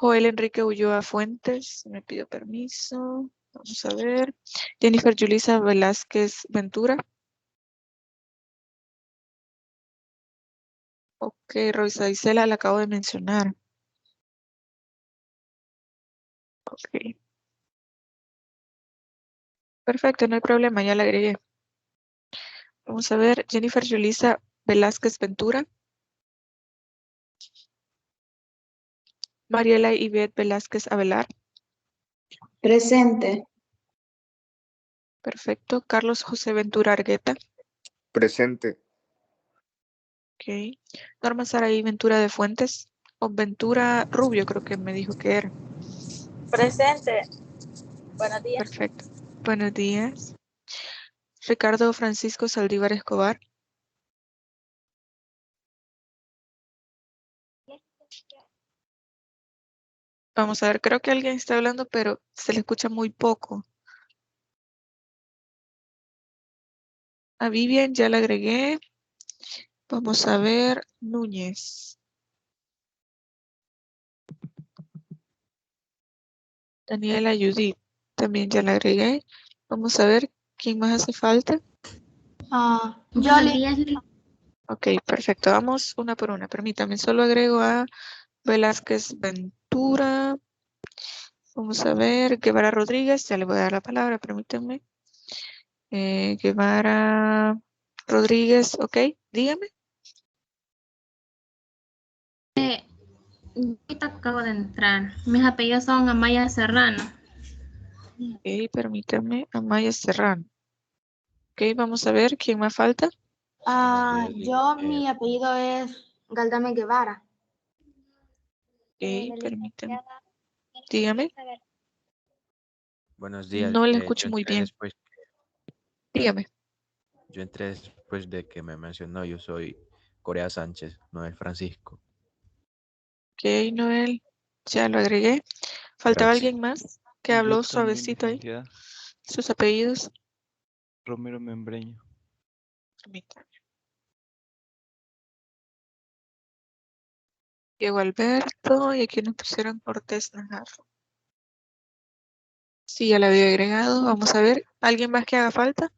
Joel Enrique Ulloa Fuentes, me pidió permiso. Vamos a ver. Jennifer Yulisa Velázquez Ventura. Ok, Rosa Isela la acabo de mencionar. Ok. Perfecto, no hay problema, ya la agregué. Vamos a ver, Jennifer Yulisa Velázquez Ventura. Mariela Ivette Velázquez Avelar. Presente. Perfecto. Carlos José Ventura Argueta. Presente. Ok. Norma Saraí Ventura de Fuentes. O Ventura Rubio, creo que me dijo que era. Presente. Buenos días. Perfecto. Buenos días. Ricardo Francisco Saldívar Escobar. Vamos a ver, creo que alguien está hablando, pero se le escucha muy poco. A Vivian ya la agregué. Vamos a ver, Núñez. Daniela Judith, también ya la agregué. Vamos a ver, ¿quién más hace falta? Yoli. Ok, perfecto. Vamos una por una. Permítame, solo agrego a Velázquez Ventura. Vamos a ver, Guevara Rodríguez, ya le voy a dar la palabra, permítanme. Guevara Rodríguez, ok, dígame. Ahorita acabo de entrar. Mis apellidos son Amaya Serrano. Ok, permítame, Amaya Serrano. Ok, vamos a ver, ¿quién más falta? Mi apellido es Galdame Guevara. Ok, permítame. Dígame. Buenos días. No le escucho muy bien. Dígame. Yo entré después de que me mencionó. Yo soy Corea Sánchez, Noel Francisco. Ok, Noel, ya lo agregué. ¿Faltaba Gracias. alguien más que habló Yo también, suavecito ahí? licenciada. ¿Sus apellidos? Romero Membreño. Permítame. Diego Alberto, y aquí nos pusieron Cortés Najarro. Sí, ya la había agregado. Vamos a ver, ¿alguien más que haga falta?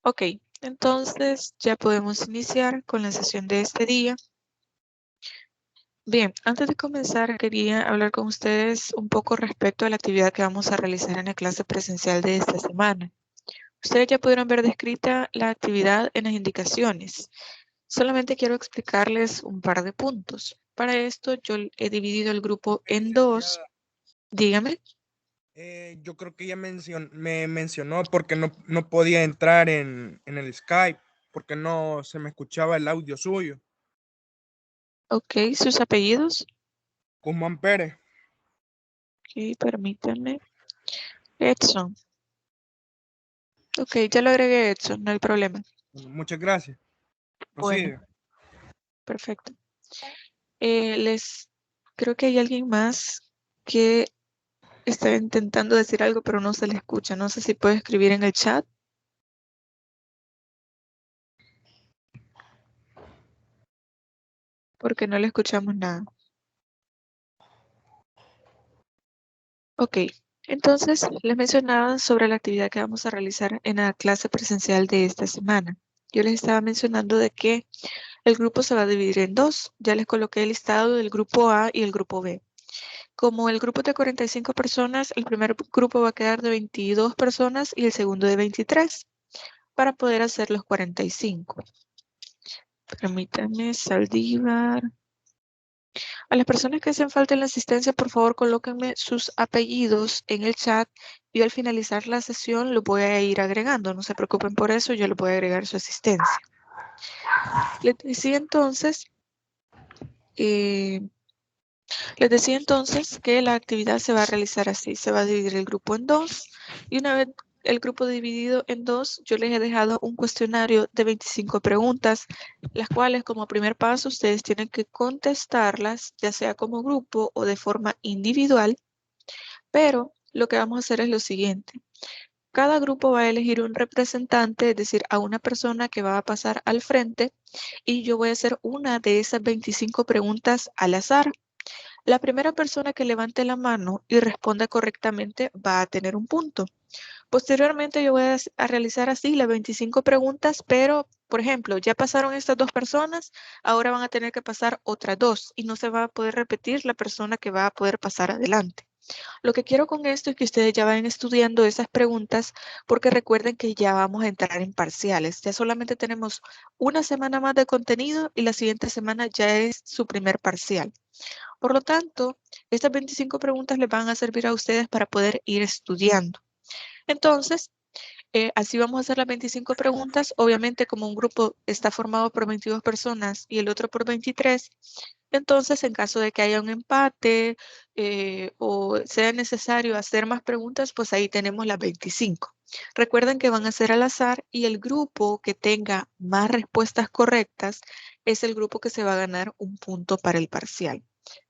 Ok, entonces ya podemos iniciar con la sesión de este día. Bien, antes de comenzar quería hablar con ustedes un poco respecto a la actividad que vamos a realizar en la clase presencial de esta semana. Ustedes ya pudieron ver descrita la actividad en las indicaciones. Solamente quiero explicarles un par de puntos. Para esto yo he dividido el grupo en dos. Dígame. Yo creo que ella me mencionó porque no podía entrar en el Skype, porque no se me escuchaba el audio suyo. Ok, sus apellidos. Guzmán Pérez. Ok, permítanme. Edson. Ok, ya lo agregué Edson, no hay problema. Muchas gracias. Bueno, perfecto. Creo que hay alguien más que está intentando decir algo, pero no se le escucha. No sé si puede escribir en el chat. Porque no le escuchamos nada. Ok, entonces les mencionaba sobre la actividad que vamos a realizar en la clase presencial de esta semana. Yo les estaba mencionando de que el grupo se va a dividir en dos. Ya les coloqué el listado del grupo A y el grupo B. Como el grupo es de 45 personas, el primer grupo va a quedar de 22 personas y el segundo de 23 para poder hacer los 45. Permítanme, Saldívar. A las personas que hacen falta en la asistencia, por favor, colóquenme sus apellidos en el chat y al finalizar la sesión lo voy a ir agregando. No se preocupen por eso, yo le voy a agregar su asistencia. Les decía entonces que la actividad se va a realizar así. Se va a dividir el grupo en dos y una vez el grupo dividido en dos, yo les he dejado un cuestionario de 25 preguntas, las cuales como primer paso ustedes tienen que contestarlas, ya sea como grupo o de forma individual, pero lo que vamos a hacer es lo siguiente. Cada grupo va a elegir un representante, es decir, a una persona que va a pasar al frente, y yo voy a hacer una de esas 25 preguntas al azar. La primera persona que levante la mano y responda correctamente va a tener un punto. Posteriormente yo voy a realizar así las 25 preguntas, pero, por ejemplo, ya pasaron estas 2 personas, ahora van a tener que pasar otras 2 y no se va a poder repetir la persona que va a poder pasar adelante. Lo que quiero con esto es que ustedes ya vayan estudiando esas preguntas, porque recuerden que ya vamos a entrar en parciales. Ya solamente tenemos una semana más de contenido y la siguiente semana ya es su primer parcial. Por lo tanto, estas 25 preguntas les van a servir a ustedes para poder ir estudiando. Entonces, así vamos a hacer las 25 preguntas. Obviamente, como un grupo está formado por 22 personas y el otro por 23, entonces, en caso de que haya un empate o sea necesario hacer más preguntas, pues ahí tenemos las 25. Recuerden que van a ser al azar y el grupo que tenga más respuestas correctas es el grupo que se va a ganar un punto para el parcial.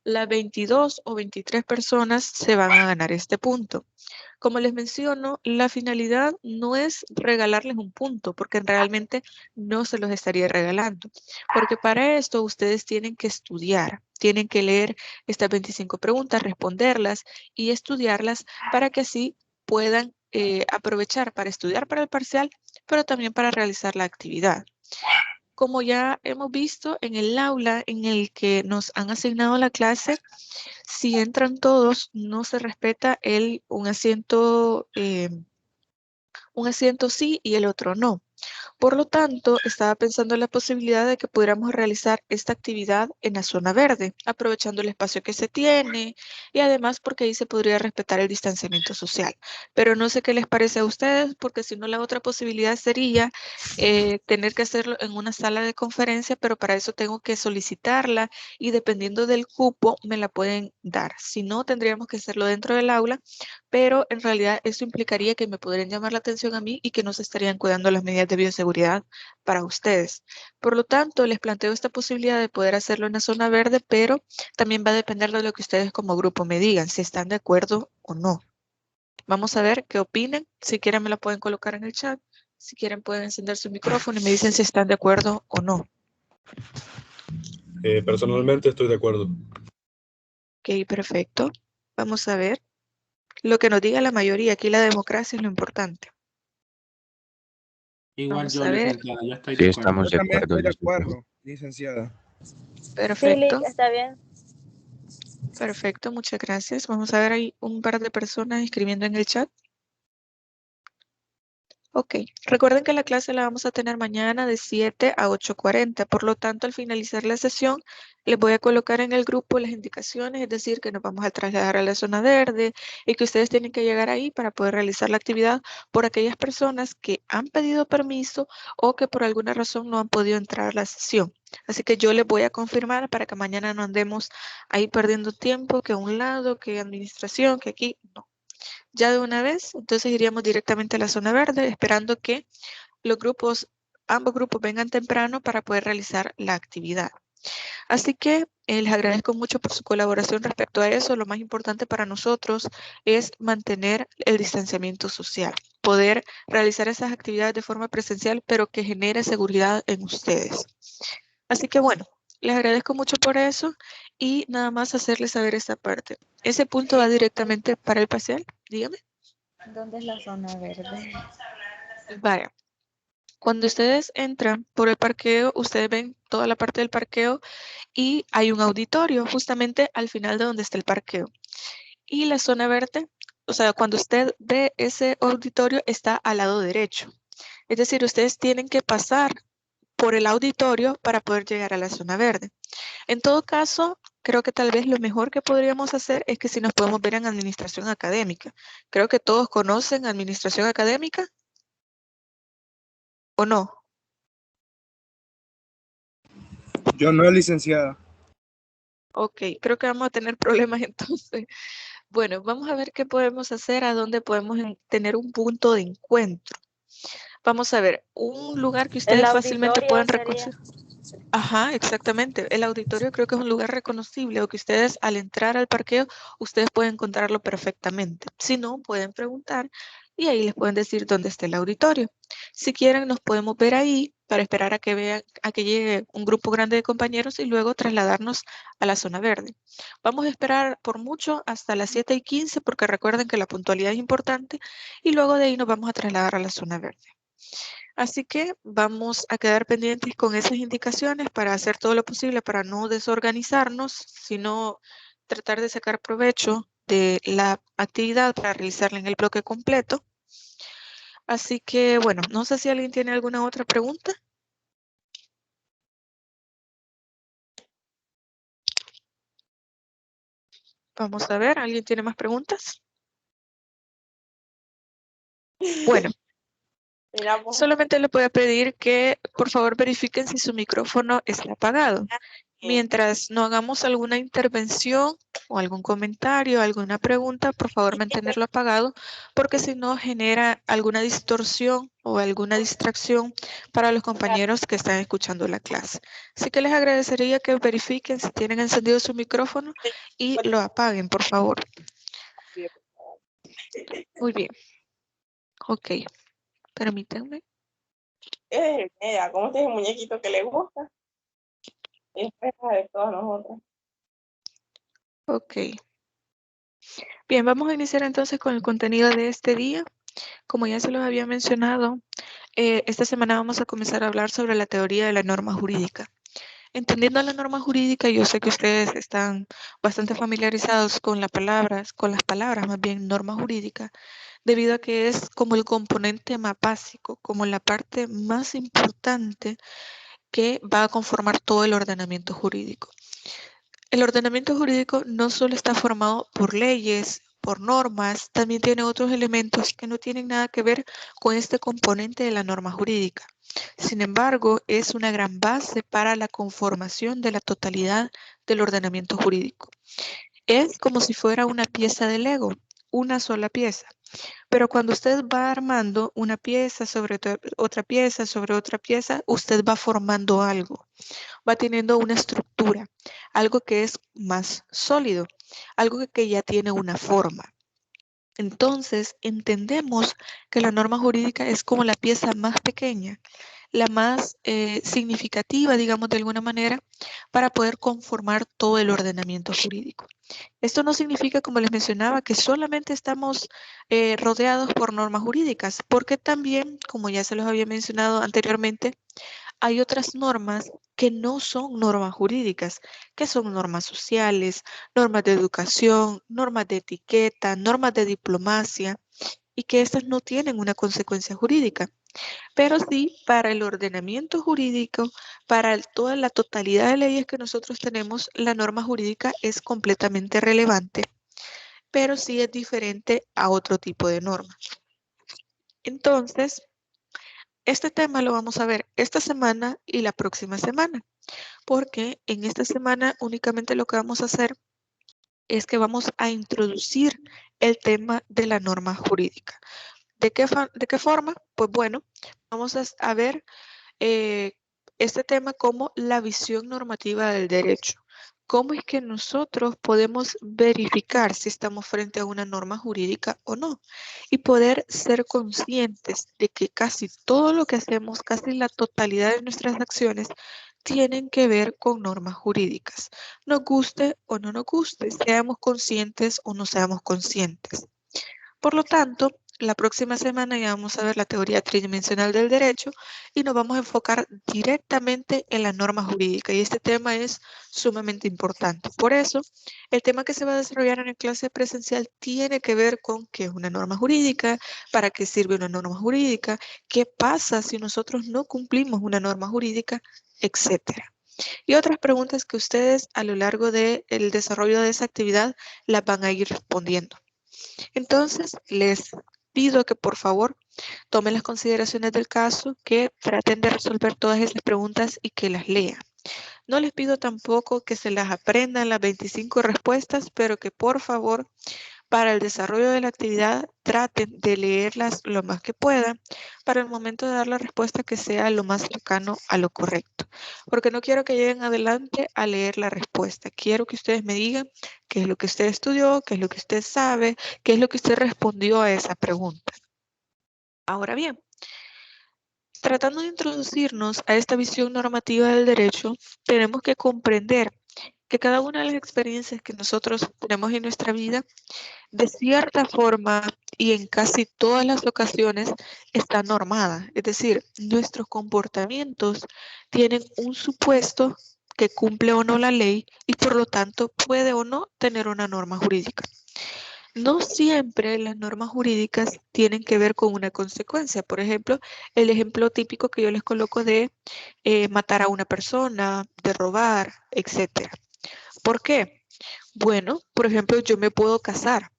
Las 22 o 23 personas se van a ganar este punto. Como les menciono, la finalidad no es regalarles un punto, porque realmente no se los estaría regalando. Porque para esto ustedes tienen que estudiar, tienen que leer estas 25 preguntas, responderlas y estudiarlas para que así puedan aprovechar para estudiar para el parcial, pero también para realizar la actividad. Como ya hemos visto en el aula en el que nos han asignado la clase, si entran todos, no se respeta un asiento sí y el otro no. Por lo tanto, estaba pensando en la posibilidad de que pudiéramos realizar esta actividad en la zona verde, aprovechando el espacio que se tiene y además porque ahí se podría respetar el distanciamiento social. Pero no sé qué les parece a ustedes, porque si no, la otra posibilidad sería tener que hacerlo en una sala de conferencia, pero para eso tengo que solicitarla y dependiendo del cupo me la pueden dar. Si no, tendríamos que hacerlo dentro del aula, pero en realidad eso implicaría que me podrían llamar la atención a mí y que no se estarían cuidando las medidas de bioseguridad para ustedes. Por lo tanto, les planteo esta posibilidad de poder hacerlo en la zona verde, pero también va a depender de lo que ustedes como grupo me digan, si están de acuerdo o no. Vamos a ver qué opinen. Si quieren me la pueden colocar en el chat. Si quieren pueden encender su micrófono y me dicen si están de acuerdo o no. Personalmente estoy de acuerdo. Ok, perfecto. Vamos a ver. Lo que nos diga la mayoría, aquí la democracia es lo importante. Igual Vamos yo, a ver. licenciada, yo estoy Sí, de acuerdo. estamos Yo de también acuerdo, estoy de licenciado. acuerdo, licenciada. Sí, Perfecto. Lick, está bien. Perfecto, muchas gracias. Vamos a ver, hay un par de personas escribiendo en el chat. Ok, recuerden que la clase la vamos a tener mañana de 7 a 8:40, por lo tanto, al finalizar la sesión, les voy a colocar en el grupo las indicaciones, es decir, que nos vamos a trasladar a la zona verde y que ustedes tienen que llegar ahí para poder realizar la actividad por aquellas personas que han pedido permiso o que por alguna razón no han podido entrar a la sesión. Así que yo les voy a confirmar para que mañana no andemos ahí perdiendo tiempo, que a un lado, que administración, que aquí, no. Ya de una vez, entonces iríamos directamente a la zona verde, esperando que ambos grupos vengan temprano para poder realizar la actividad. Así que les agradezco mucho por su colaboración respecto a eso. Lo más importante para nosotros es mantener el distanciamiento social, poder realizar esas actividades de forma presencial, pero que genere seguridad en ustedes. Así que bueno, les agradezco mucho por eso y nada más hacerles saber esta parte. Ese punto va directamente para el parcial, dígame. ¿Dónde es la zona verde? Vaya, cuando ustedes entran por el parqueo, ustedes ven toda la parte del parqueo y hay un auditorio justamente al final de donde está el parqueo. Y la zona verde, o sea, cuando usted ve ese auditorio, está al lado derecho. Es decir, ustedes tienen que pasar por el auditorio para poder llegar a la zona verde. En todo caso, creo que tal vez lo mejor que podríamos hacer es que si nos podemos ver en administración académica. Creo que todos conocen administración académica, ¿o no? Yo no, licenciada. Ok, creo que vamos a tener problemas entonces. Bueno, vamos a ver qué podemos hacer, a dónde podemos tener un punto de encuentro. Vamos a ver, un lugar que El ustedes fácilmente auditorio puedan sería. reconocer. Ajá, exactamente. El auditorio creo que es un lugar reconocible o que ustedes al entrar al parqueo, ustedes pueden encontrarlo perfectamente. Si no, pueden preguntar y ahí les pueden decir dónde está el auditorio. Si quieren, nos podemos ver ahí para esperar a que vean, a que llegue un grupo grande de compañeros y luego trasladarnos a la zona verde. Vamos a esperar por mucho hasta las 7:15 porque recuerden que la puntualidad es importante y luego de ahí nos vamos a trasladar a la zona verde. Así que vamos a quedar pendientes con esas indicaciones para hacer todo lo posible para no desorganizarnos, sino tratar de sacar provecho de la actividad para realizarla en el bloque completo. Así que, bueno, no sé si alguien tiene alguna otra pregunta. Vamos a ver, ¿alguien tiene más preguntas? Bueno, solamente le voy a pedir que por favor verifiquen si su micrófono está apagado. Mientras no hagamos alguna intervención o algún comentario, alguna pregunta, por favor mantenerlo apagado, porque si no genera alguna distorsión o alguna distracción para los compañeros que están escuchando la clase. Así que les agradecería que verifiquen si tienen encendido su micrófono y lo apaguen, por favor. Muy bien. Ok, permítanme. Mira, ¿cómo este es el muñequito que le gusta? Es de todas nosotras. Ok. Bien, vamos a iniciar entonces con el contenido de este día. Como ya se los había mencionado, esta semana vamos a comenzar a hablar sobre la teoría de la norma jurídica. Entendiendo la norma jurídica, yo sé que ustedes están bastante familiarizados con las palabras más bien norma jurídica, debido a que es como el componente más básico, como la parte más importante que va a conformar todo el ordenamiento jurídico. El ordenamiento jurídico no solo está formado por leyes, por normas, también tiene otros elementos que no tienen nada que ver con este componente de la norma jurídica. Sin embargo, es una gran base para la conformación de la totalidad del ordenamiento jurídico. Es como si fuera una pieza de Lego, una sola pieza. Pero cuando usted va armando una pieza sobre otra pieza, sobre otra pieza, usted va formando algo, va teniendo una estructura, algo que es más sólido, algo que ya tiene una forma. Entonces, entendemos que la norma jurídica es como la pieza más pequeña, la más significativa, digamos de alguna manera, para poder conformar todo el ordenamiento jurídico. Esto no significa, como les mencionaba, que solamente estamos rodeados por normas jurídicas, porque también, como ya se los había mencionado anteriormente, hay otras normas que no son normas jurídicas, que son normas sociales, normas de educación, normas de etiqueta, normas de diplomacia, y que estas no tienen una consecuencia jurídica. Pero sí, para el ordenamiento jurídico, para toda la totalidad de leyes que nosotros tenemos, la norma jurídica es completamente relevante, pero sí es diferente a otro tipo de norma. Entonces, este tema lo vamos a ver esta semana y la próxima semana, porque en esta semana únicamente lo que vamos a hacer es que vamos a introducir el tema de la norma jurídica. ¿De qué forma? Pues bueno, vamos a ver este tema como la visión normativa del derecho. ¿Cómo es que nosotros podemos verificar si estamos frente a una norma jurídica o no? Y poder ser conscientes de que casi todo lo que hacemos, casi la totalidad de nuestras acciones, tienen que ver con normas jurídicas. Nos guste o no nos guste, seamos conscientes o no seamos conscientes. Por lo tanto, la próxima semana ya vamos a ver la teoría tridimensional del derecho y nos vamos a enfocar directamente en la norma jurídica y este tema es sumamente importante. Por eso, el tema que se va a desarrollar en la clase presencial tiene que ver con qué es una norma jurídica, para qué sirve una norma jurídica, qué pasa si nosotros no cumplimos una norma jurídica, etcétera. Y otras preguntas que ustedes a lo largo del desarrollo de esa actividad las van a ir respondiendo. Entonces, les pido que por favor tomen las consideraciones del caso, que traten de resolver todas esas preguntas y que las lean. No les pido tampoco que se las aprendan las 25 respuestas, pero que por favor Para el desarrollo de la actividad, traten de leerlas lo más que puedan para el momento de dar la respuesta que sea lo más cercano a lo correcto. Porque no quiero que lleguen adelante a leer la respuesta. Quiero que ustedes me digan qué es lo que usted estudió, qué es lo que usted sabe, qué es lo que usted respondió a esa pregunta. Ahora bien, tratando de introducirnos a esta visión normativa del derecho, tenemos que comprender que cada una de las experiencias que nosotros tenemos en nuestra vida, de cierta forma y en casi todas las ocasiones, está normada. Es decir, nuestros comportamientos tienen un supuesto que cumple o no la ley y por lo tanto puede o no tener una norma jurídica. No siempre las normas jurídicas tienen que ver con una consecuencia. Por ejemplo, el ejemplo típico que yo les coloco de matar a una persona, de robar, etc. ¿Por qué? Bueno, por ejemplo, yo me puedo casar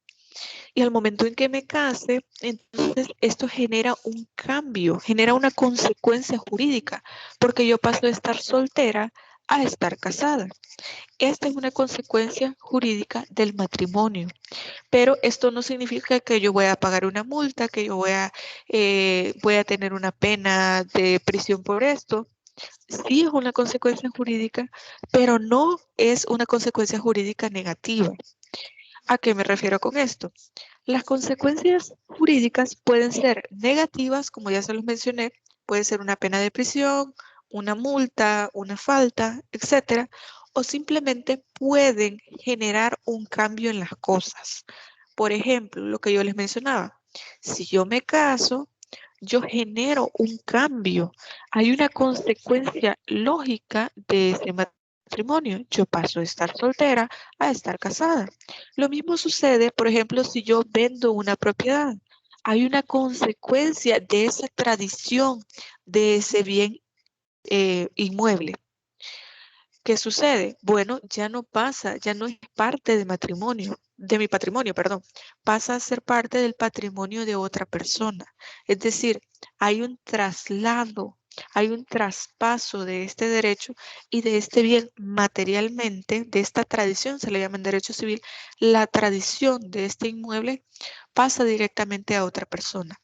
y al momento en que me case, entonces esto genera un cambio, genera una consecuencia jurídica, porque yo paso de estar soltera a estar casada. Esta es una consecuencia jurídica del matrimonio, pero esto no significa que yo voy a pagar una multa, que yo voy a tener una pena de prisión por esto. Sí es una consecuencia jurídica, pero no es una consecuencia jurídica negativa. ¿A qué me refiero con esto? Las consecuencias jurídicas pueden ser negativas, como ya se los mencioné, puede ser una pena de prisión, una multa, una falta, etcétera, o simplemente pueden generar un cambio en las cosas. Por ejemplo, lo que yo les mencionaba, si yo me caso, yo genero un cambio. Hay una consecuencia lógica de ese matrimonio. Yo paso de estar soltera a estar casada. Lo mismo sucede, por ejemplo, si yo vendo una propiedad. Hay una consecuencia de esa tradición, de ese bien inmueble. ¿Qué sucede? Bueno, ya no pasa, ya no es parte de matrimonio, de mi patrimonio, perdón. Pasa a ser parte del patrimonio de otra persona. Es decir, hay un traslado, hay un traspaso de este derecho y de este bien materialmente, de esta tradición, se le llama en derecho civil, la tradición de este inmueble pasa directamente a otra persona.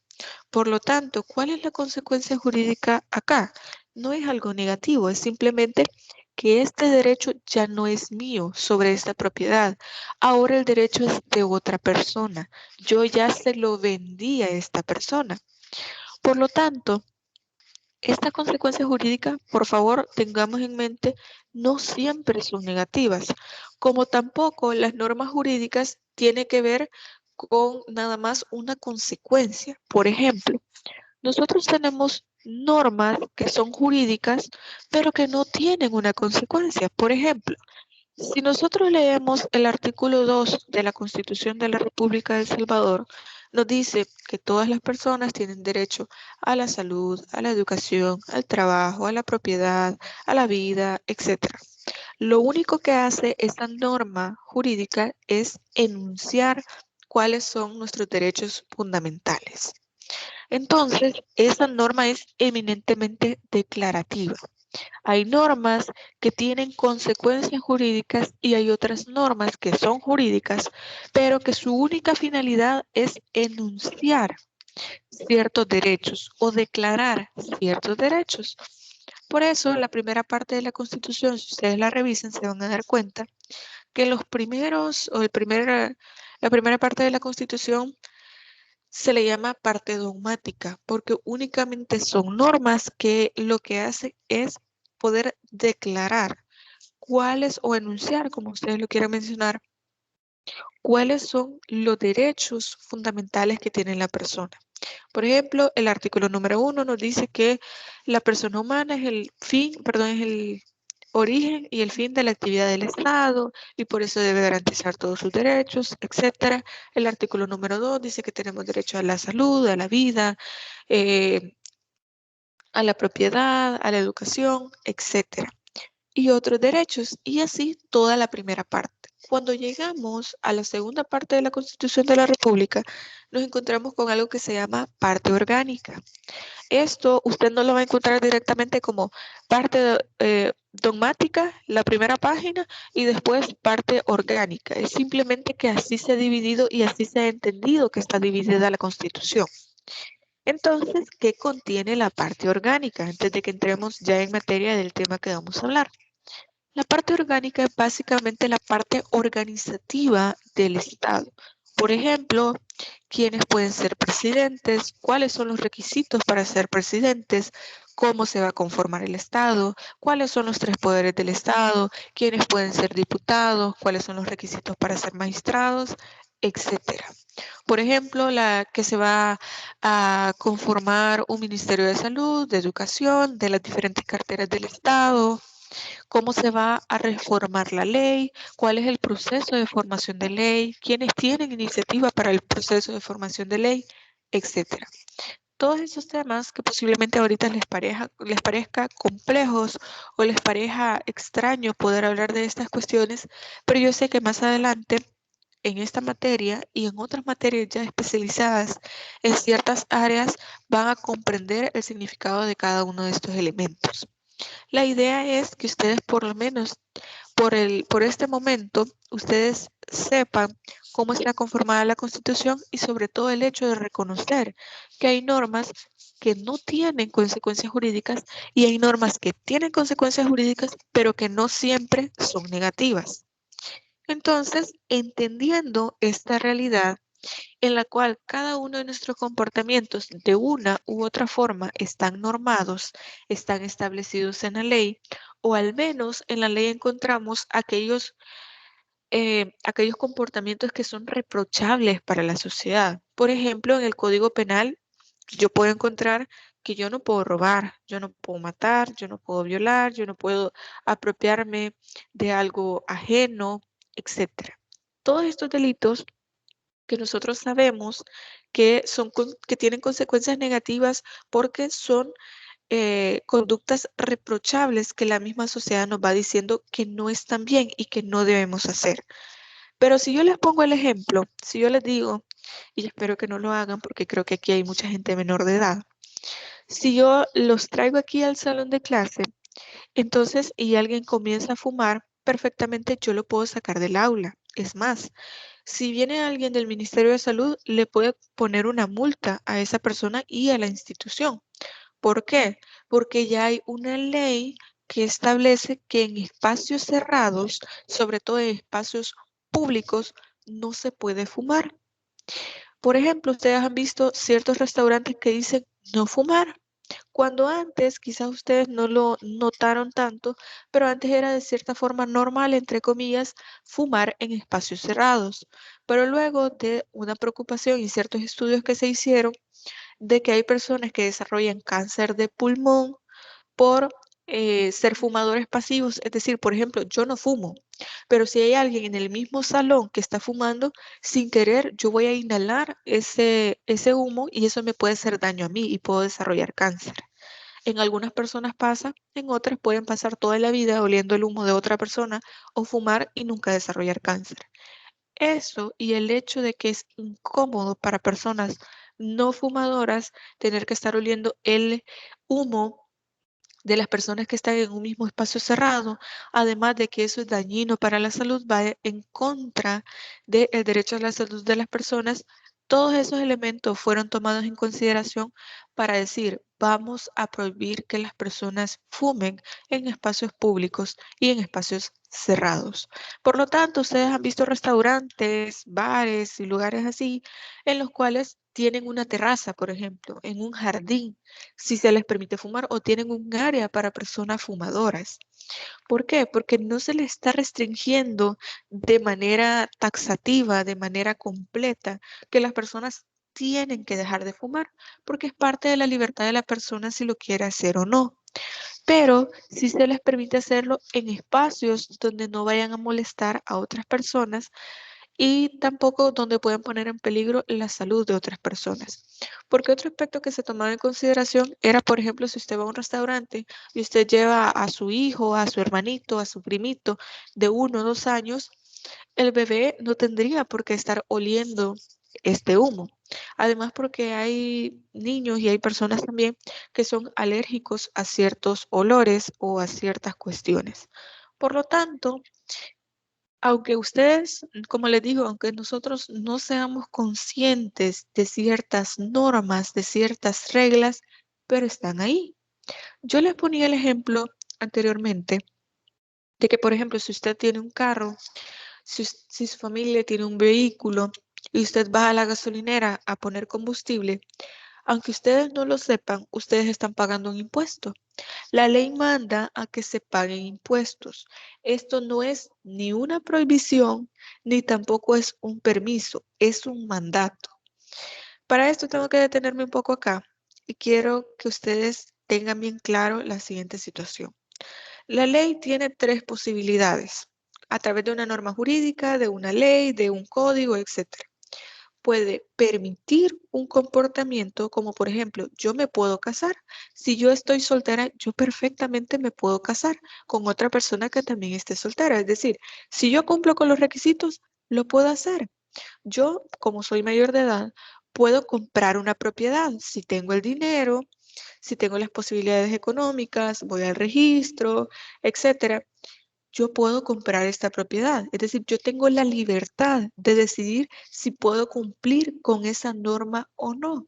Por lo tanto, ¿cuál es la consecuencia jurídica acá? No es algo negativo, es simplemente que este derecho ya no es mío sobre esta propiedad. Ahora el derecho es de otra persona. Yo ya se lo vendí a esta persona. Por lo tanto, estas consecuencias jurídicas, por favor, tengamos en mente, no siempre son negativas, como tampoco las normas jurídicas tienen que ver con nada más una consecuencia. Por ejemplo, nosotros tenemos normas que son jurídicas, pero que no tienen una consecuencia. Por ejemplo, si nosotros leemos el artículo 2 de la Constitución de la República de El Salvador, nos dice que todas las personas tienen derecho a la salud, a la educación, al trabajo, a la propiedad, a la vida, etc. Lo único que hace esta norma jurídica es enunciar cuáles son nuestros derechos fundamentales. Entonces, esa norma es eminentemente declarativa. Hay normas que tienen consecuencias jurídicas y hay otras normas que son jurídicas, pero que su única finalidad es enunciar ciertos derechos o declarar ciertos derechos. Por eso, la primera parte de la Constitución, si ustedes la revisan, se van a dar cuenta que la primera parte de la Constitución se le llama parte dogmática, porque únicamente son normas que lo que hace es poder declarar cuáles o enunciar, como ustedes lo quieran mencionar, cuáles son los derechos fundamentales que tiene la persona. Por ejemplo, el artículo número 1 nos dice que la persona humana es el origen y el fin de la actividad del Estado y por eso debe garantizar todos sus derechos, etc. El artículo número 2 dice que tenemos derecho a la salud, a la vida, a la propiedad, a la educación, etc. Y otros derechos, y así toda la primera parte. Cuando llegamos a la segunda parte de la Constitución de la República, nos encontramos con algo que se llama parte orgánica. Esto usted no lo va a encontrar directamente como parte dogmática, la primera página, y después parte orgánica. Es simplemente que así se ha dividido y así se ha entendido que está dividida la Constitución. Entonces, ¿qué contiene la parte orgánica? Antes de que entremos ya en materia del tema que vamos a hablar. La parte orgánica es básicamente la parte organizativa del Estado. Por ejemplo, quiénes pueden ser presidentes, cuáles son los requisitos para ser presidentes, cómo se va a conformar el Estado, cuáles son los 3 poderes del Estado, quiénes pueden ser diputados, cuáles son los requisitos para ser magistrados, etcétera. Por ejemplo, la que se va a conformar un Ministerio de Salud, de Educación, de las diferentes carteras del Estado, cómo se va a reformar la ley, cuál es el proceso de formación de ley, quiénes tienen iniciativa para el proceso de formación de ley, etcétera. Todos esos temas que posiblemente ahorita les parezca complejos o les parezca extraño poder hablar de estas cuestiones, pero yo sé que más adelante en esta materia y en otras materias ya especializadas en ciertas áreas van a comprender el significado de cada uno de estos elementos. La idea es que ustedes por lo menos por este momento, ustedes sepan cómo está conformada la Constitución y sobre todo el hecho de reconocer que hay normas que no tienen consecuencias jurídicas y hay normas que tienen consecuencias jurídicas, pero que no siempre son negativas. Entonces, entendiendo esta realidad, en la cual cada uno de nuestros comportamientos de una u otra forma están normados, están establecidos en la ley, o al menos en la ley encontramos aquellos comportamientos que son reprochables para la sociedad. Por ejemplo, en el Código Penal yo puedo encontrar que yo no puedo robar, yo no puedo matar, yo no puedo violar, yo no puedo apropiarme de algo ajeno, etc. Todos estos delitos que nosotros sabemos que tienen consecuencias negativas porque son conductas reprochables que la misma sociedad nos va diciendo que no están bien y que no debemos hacer. Pero si yo les pongo el ejemplo, si yo les digo, y espero que no lo hagan porque creo que aquí hay mucha gente menor de edad, si yo los traigo aquí al salón de clase, entonces y alguien comienza a fumar, perfectamente yo lo puedo sacar del aula. Es más, si viene alguien del Ministerio de Salud, le puede poner una multa a esa persona y a la institución. ¿Por qué? Porque ya hay una ley que establece que en espacios cerrados, sobre todo en espacios públicos, no se puede fumar. Por ejemplo, ustedes han visto ciertos restaurantes que dicen no fumar. Cuando antes, quizás ustedes no lo notaron tanto, pero antes era de cierta forma normal, entre comillas, fumar en espacios cerrados. Pero luego de una preocupación y ciertos estudios que se hicieron, de que hay personas que desarrollan cáncer de pulmón por ser fumadores pasivos. Es decir, por ejemplo, yo no fumo, pero si hay alguien en el mismo salón que está fumando, sin querer yo voy a inhalar ese humo y eso me puede hacer daño a mí y puedo desarrollar cáncer. En algunas personas pasa, en otras pueden pasar toda la vida oliendo el humo de otra persona o fumar y nunca desarrollar cáncer. Eso y el hecho de que es incómodo para personas no fumadoras tener que estar oliendo el humo de las personas que están en un mismo espacio cerrado, además de que eso es dañino para la salud, va en contra del derecho a la salud de las personas. Todos esos elementos fueron tomados en consideración para decir, vamos a prohibir que las personas fumen en espacios públicos y en espacios cerrados. Por lo tanto, ustedes han visto restaurantes, bares y lugares así en los cuales tienen una terraza, por ejemplo, en un jardín, si se les permite fumar, o tienen un área para personas fumadoras. ¿Por qué? Porque no se les está restringiendo de manera taxativa, de manera completa, que las personas tienen que dejar de fumar, porque es parte de la libertad de la persona si lo quiere hacer o no. Pero sí se les permite hacerlo en espacios donde no vayan a molestar a otras personas y tampoco donde pueden poner en peligro la salud de otras personas. Porque otro aspecto que se tomaba en consideración era, por ejemplo, si usted va a un restaurante y usted lleva a su hijo, a su hermanito, a su primito de 1 o 2 años, el bebé no tendría por qué estar oliendo este humo. Además, porque hay niños y hay personas también que son alérgicos a ciertos olores o a ciertas cuestiones. Por lo tanto, aunque ustedes, como les digo, aunque nosotros no seamos conscientes de ciertas normas, de ciertas reglas, pero están ahí. Yo les ponía el ejemplo anteriormente de que, por ejemplo, si usted tiene un carro, si su familia tiene un vehículo y usted va a la gasolinera a poner combustible, aunque ustedes no lo sepan, ustedes están pagando un impuesto. La ley manda a que se paguen impuestos. Esto no es ni una prohibición, ni tampoco es un permiso, es un mandato. Para esto tengo que detenerme un poco acá y quiero que ustedes tengan bien claro la siguiente situación. La ley tiene tres posibilidades, a través de una norma jurídica, de una ley, de un código, etc. Puede permitir un comportamiento como, por ejemplo, yo me puedo casar. Si yo estoy soltera, yo perfectamente me puedo casar con otra persona que también esté soltera. Es decir, si yo cumplo con los requisitos, lo puedo hacer. Yo, como soy mayor de edad, puedo comprar una propiedad si tengo el dinero, si tengo las posibilidades económicas, voy al registro, etcétera. Yo puedo comprar esta propiedad. Es decir, yo tengo la libertad de decidir si puedo cumplir con esa norma o no.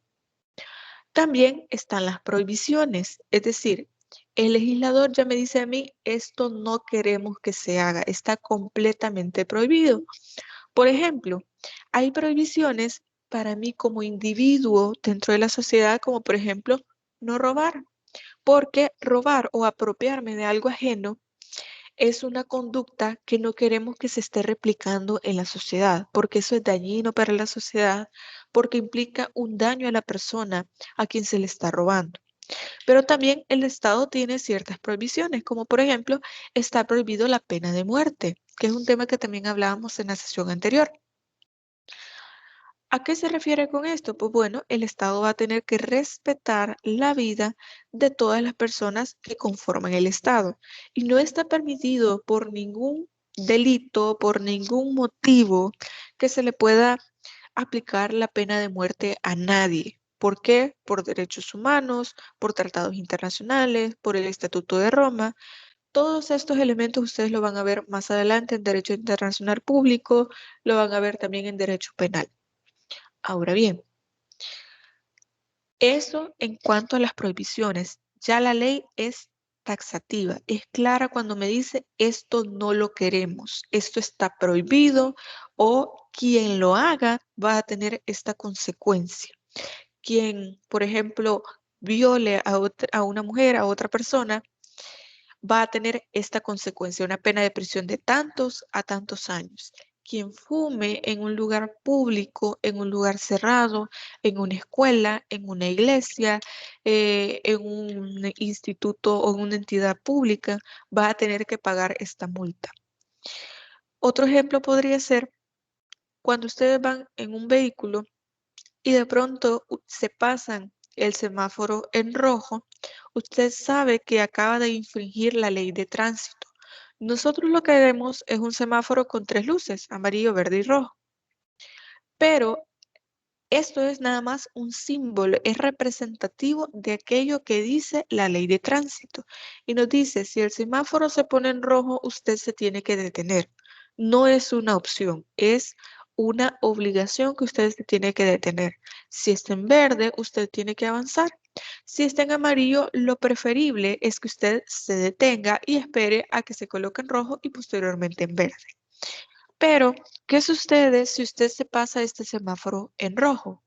También están las prohibiciones. Es decir, el legislador ya me dice a mí, esto no queremos que se haga, está completamente prohibido. Por ejemplo, hay prohibiciones para mí como individuo dentro de la sociedad, como por ejemplo, no robar, porque robar o apropiarme de algo ajeno es una conducta que no queremos que se esté replicando en la sociedad, porque eso es dañino para la sociedad, porque implica un daño a la persona a quien se le está robando. Pero también el Estado tiene ciertas prohibiciones, como por ejemplo, está prohibido la pena de muerte, que es un tema que también hablábamos en la sesión anterior. ¿A qué se refiere con esto? Pues bueno, el Estado va a tener que respetar la vida de todas las personas que conforman el Estado. Y no está permitido por ningún delito, por ningún motivo que se le pueda aplicar la pena de muerte a nadie. ¿Por qué? Por derechos humanos, por tratados internacionales, por el Estatuto de Roma. Todos estos elementos ustedes lo van a ver más adelante en Derecho Internacional Público, lo van a ver también en Derecho Penal. Ahora bien, eso en cuanto a las prohibiciones, ya la ley es taxativa, es clara cuando me dice esto no lo queremos, esto está prohibido o quien lo haga va a tener esta consecuencia. Quien, por ejemplo, viole a una mujer, a otra persona, va a tener esta consecuencia, una pena de prisión de tantos a tantos años. Quien fume en un lugar público, en un lugar cerrado, en una escuela, en una iglesia, en un instituto o en una entidad pública, va a tener que pagar esta multa. Otro ejemplo podría ser cuando ustedes van en un vehículo y de pronto se pasan el semáforo en rojo, usted sabe que acaba de infringir la ley de tránsito. Nosotros lo que vemos es un semáforo con tres luces, amarillo, verde y rojo. Pero esto es nada más un símbolo, es representativo de aquello que dice la ley de tránsito. Y nos dice, si el semáforo se pone en rojo, usted se tiene que detener. No es una opción, es una obligación que usted se tiene que detener. Si está en verde, usted tiene que avanzar. Si está en amarillo, lo preferible es que usted se detenga y espere a que se coloque en rojo y posteriormente en verde. Pero, ¿qué sucede si usted se pasa este semáforo en rojo?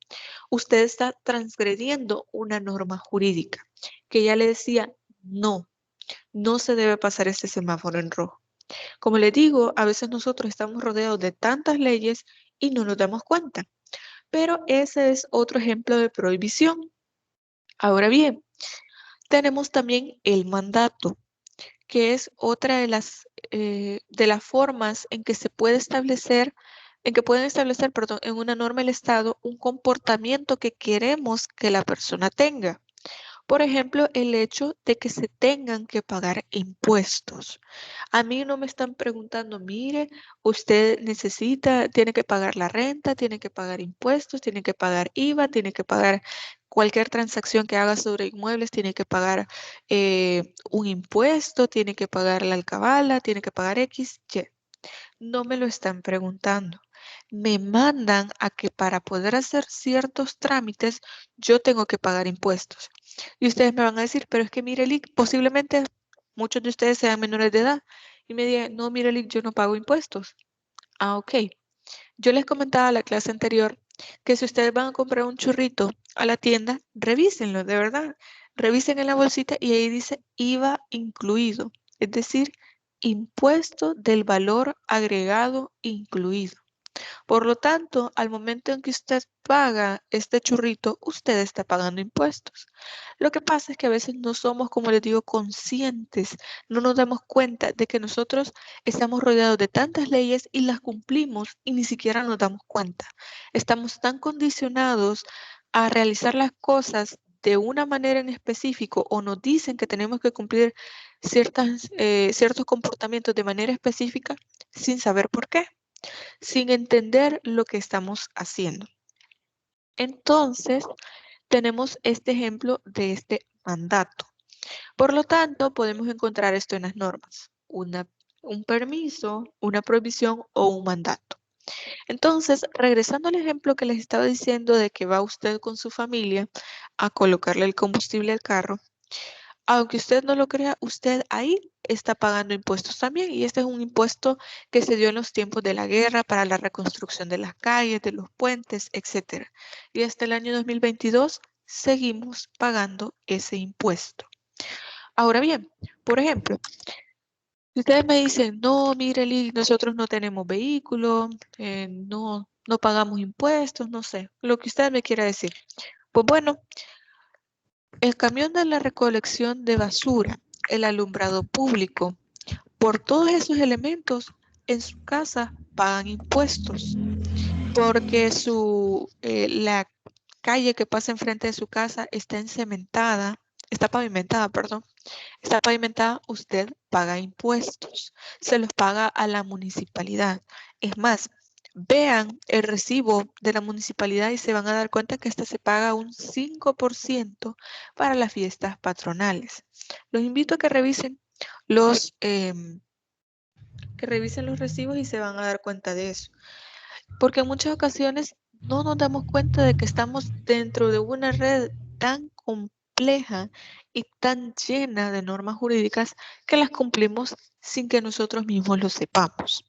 Usted está transgrediendo una norma jurídica que ya le decía, no, no se debe pasar este semáforo en rojo. Como le digo, a veces nosotros estamos rodeados de tantas leyes y no nos damos cuenta. Pero ese es otro ejemplo de prohibición. Ahora bien, tenemos también el mandato, que es otra de las formas en que se puede establecer, perdón, en una norma del Estado un comportamiento que queremos que la persona tenga. Por ejemplo, el hecho de que se tengan que pagar impuestos. A mí no me están preguntando, mire, usted tiene que pagar la renta, tiene que pagar impuestos, tiene que pagar IVA, tiene que pagar cualquier transacción que haga sobre inmuebles, tiene que pagar un impuesto, tiene que pagar la alcabala, tiene que pagar X, Y. No me lo están preguntando. Me mandan a que para poder hacer ciertos trámites yo tengo que pagar impuestos. Y ustedes me van a decir, pero es que mire, Lick, posiblemente muchos de ustedes sean menores de edad. Y me digan, no, mire, Lick, yo no pago impuestos. Ah, ok. Yo les comentaba en la clase anterior que si ustedes van a comprar un churrito a la tienda, revísenlo, de verdad. Revisen en la bolsita y ahí dice IVA incluido, es decir, impuesto del valor agregado incluido. Por lo tanto, al momento en que usted paga este churrito, usted está pagando impuestos. Lo que pasa es que a veces no somos, como les digo, conscientes, no nos damos cuenta de que nosotros estamos rodeados de tantas leyes y las cumplimos y ni siquiera nos damos cuenta. Estamos tan condicionados a realizar las cosas de una manera en específico o nos dicen que tenemos que cumplir ciertos comportamientos de manera específica sin saber por qué, sin entender lo que estamos haciendo. Entonces, tenemos este ejemplo de este mandato. Por lo tanto, podemos encontrar esto en las normas. Un permiso, una prohibición o un mandato. Entonces, regresando al ejemplo que les estaba diciendo de que va usted con su familia a colocarle el combustible al carro, aunque usted no lo crea, usted ahí está pagando impuestos también. Y este es un impuesto que se dio en los tiempos de la guerra para la reconstrucción de las calles, de los puentes, etc. Y hasta el año 2022 seguimos pagando ese impuesto. Ahora bien, por ejemplo, si ustedes me dicen, no, mire, Lee, nosotros no tenemos vehículo, no pagamos impuestos, no sé, lo que usted me quiera decir. Pues bueno, el camión de la recolección de basura, el alumbrado público, por todos esos elementos, en su casa pagan impuestos, porque la calle que pasa enfrente de su casa está pavimentada, perdón. Está pavimentada, usted paga impuestos, se los paga a la municipalidad. Es más, vean el recibo de la municipalidad y se van a dar cuenta que se paga un 5% para las fiestas patronales. Los invito a que revisen los recibos y se van a dar cuenta de eso. Porque en muchas ocasiones no nos damos cuenta de que estamos dentro de una red tan compleja y tan llena de normas jurídicas que las cumplimos sin que nosotros mismos lo sepamos.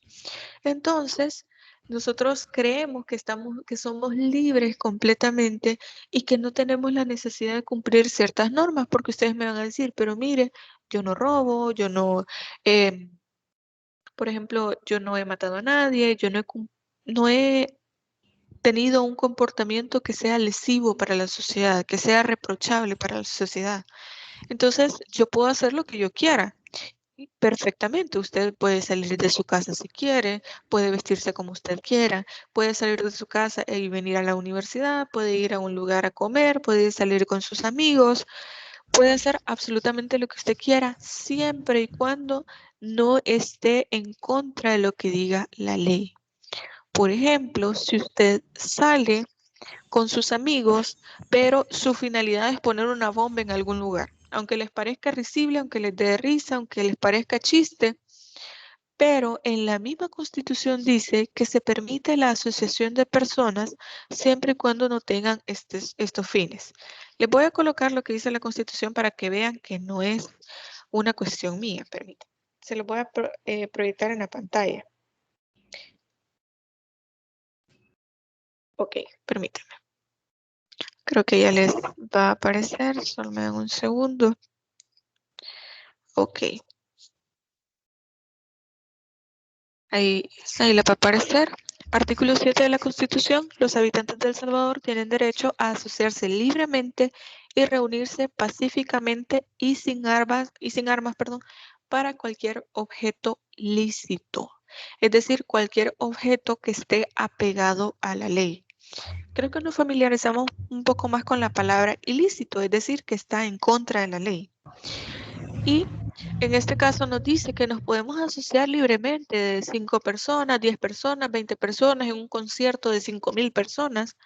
Entonces, nosotros creemos que somos libres completamente y que no tenemos la necesidad de cumplir ciertas normas, porque ustedes me van a decir, pero mire, yo no robo, por ejemplo, yo no he matado a nadie, yo no he tenido un comportamiento que sea lesivo para la sociedad, que sea reprochable para la sociedad. Entonces, yo puedo hacer lo que yo quiera. Perfectamente, usted puede salir de su casa si quiere, puede vestirse como usted quiera, puede salir de su casa y venir a la universidad, puede ir a un lugar a comer, puede salir con sus amigos, puede hacer absolutamente lo que usted quiera, siempre y cuando no esté en contra de lo que diga la ley. Por ejemplo, si usted sale con sus amigos, pero su finalidad es poner una bomba en algún lugar, aunque les parezca risible, aunque les dé risa, aunque les parezca chiste, pero en la misma Constitución dice que se permite la asociación de personas siempre y cuando no tengan estos fines. Les voy a colocar lo que dice la Constitución para que vean que no es una cuestión mía, permítanme. Se lo voy a proyectar en la pantalla. Ok, permítanme. Creo que ya les va a aparecer, solo me dan un segundo. Ok. Ahí les va a aparecer. Artículo 7 de la Constitución. Los habitantes de El Salvador tienen derecho a asociarse libremente y reunirse pacíficamente y sin armas, para cualquier objeto lícito. Es decir, cualquier objeto que esté apegado a la ley. creo que nos familiarizamos un poco más con la palabra ilícito, es decir, que está en contra de la ley. Y en este caso nos dice que nos podemos asociar libremente de 5 personas, 10 personas, 20 personas en un concierto de 5.000 personas,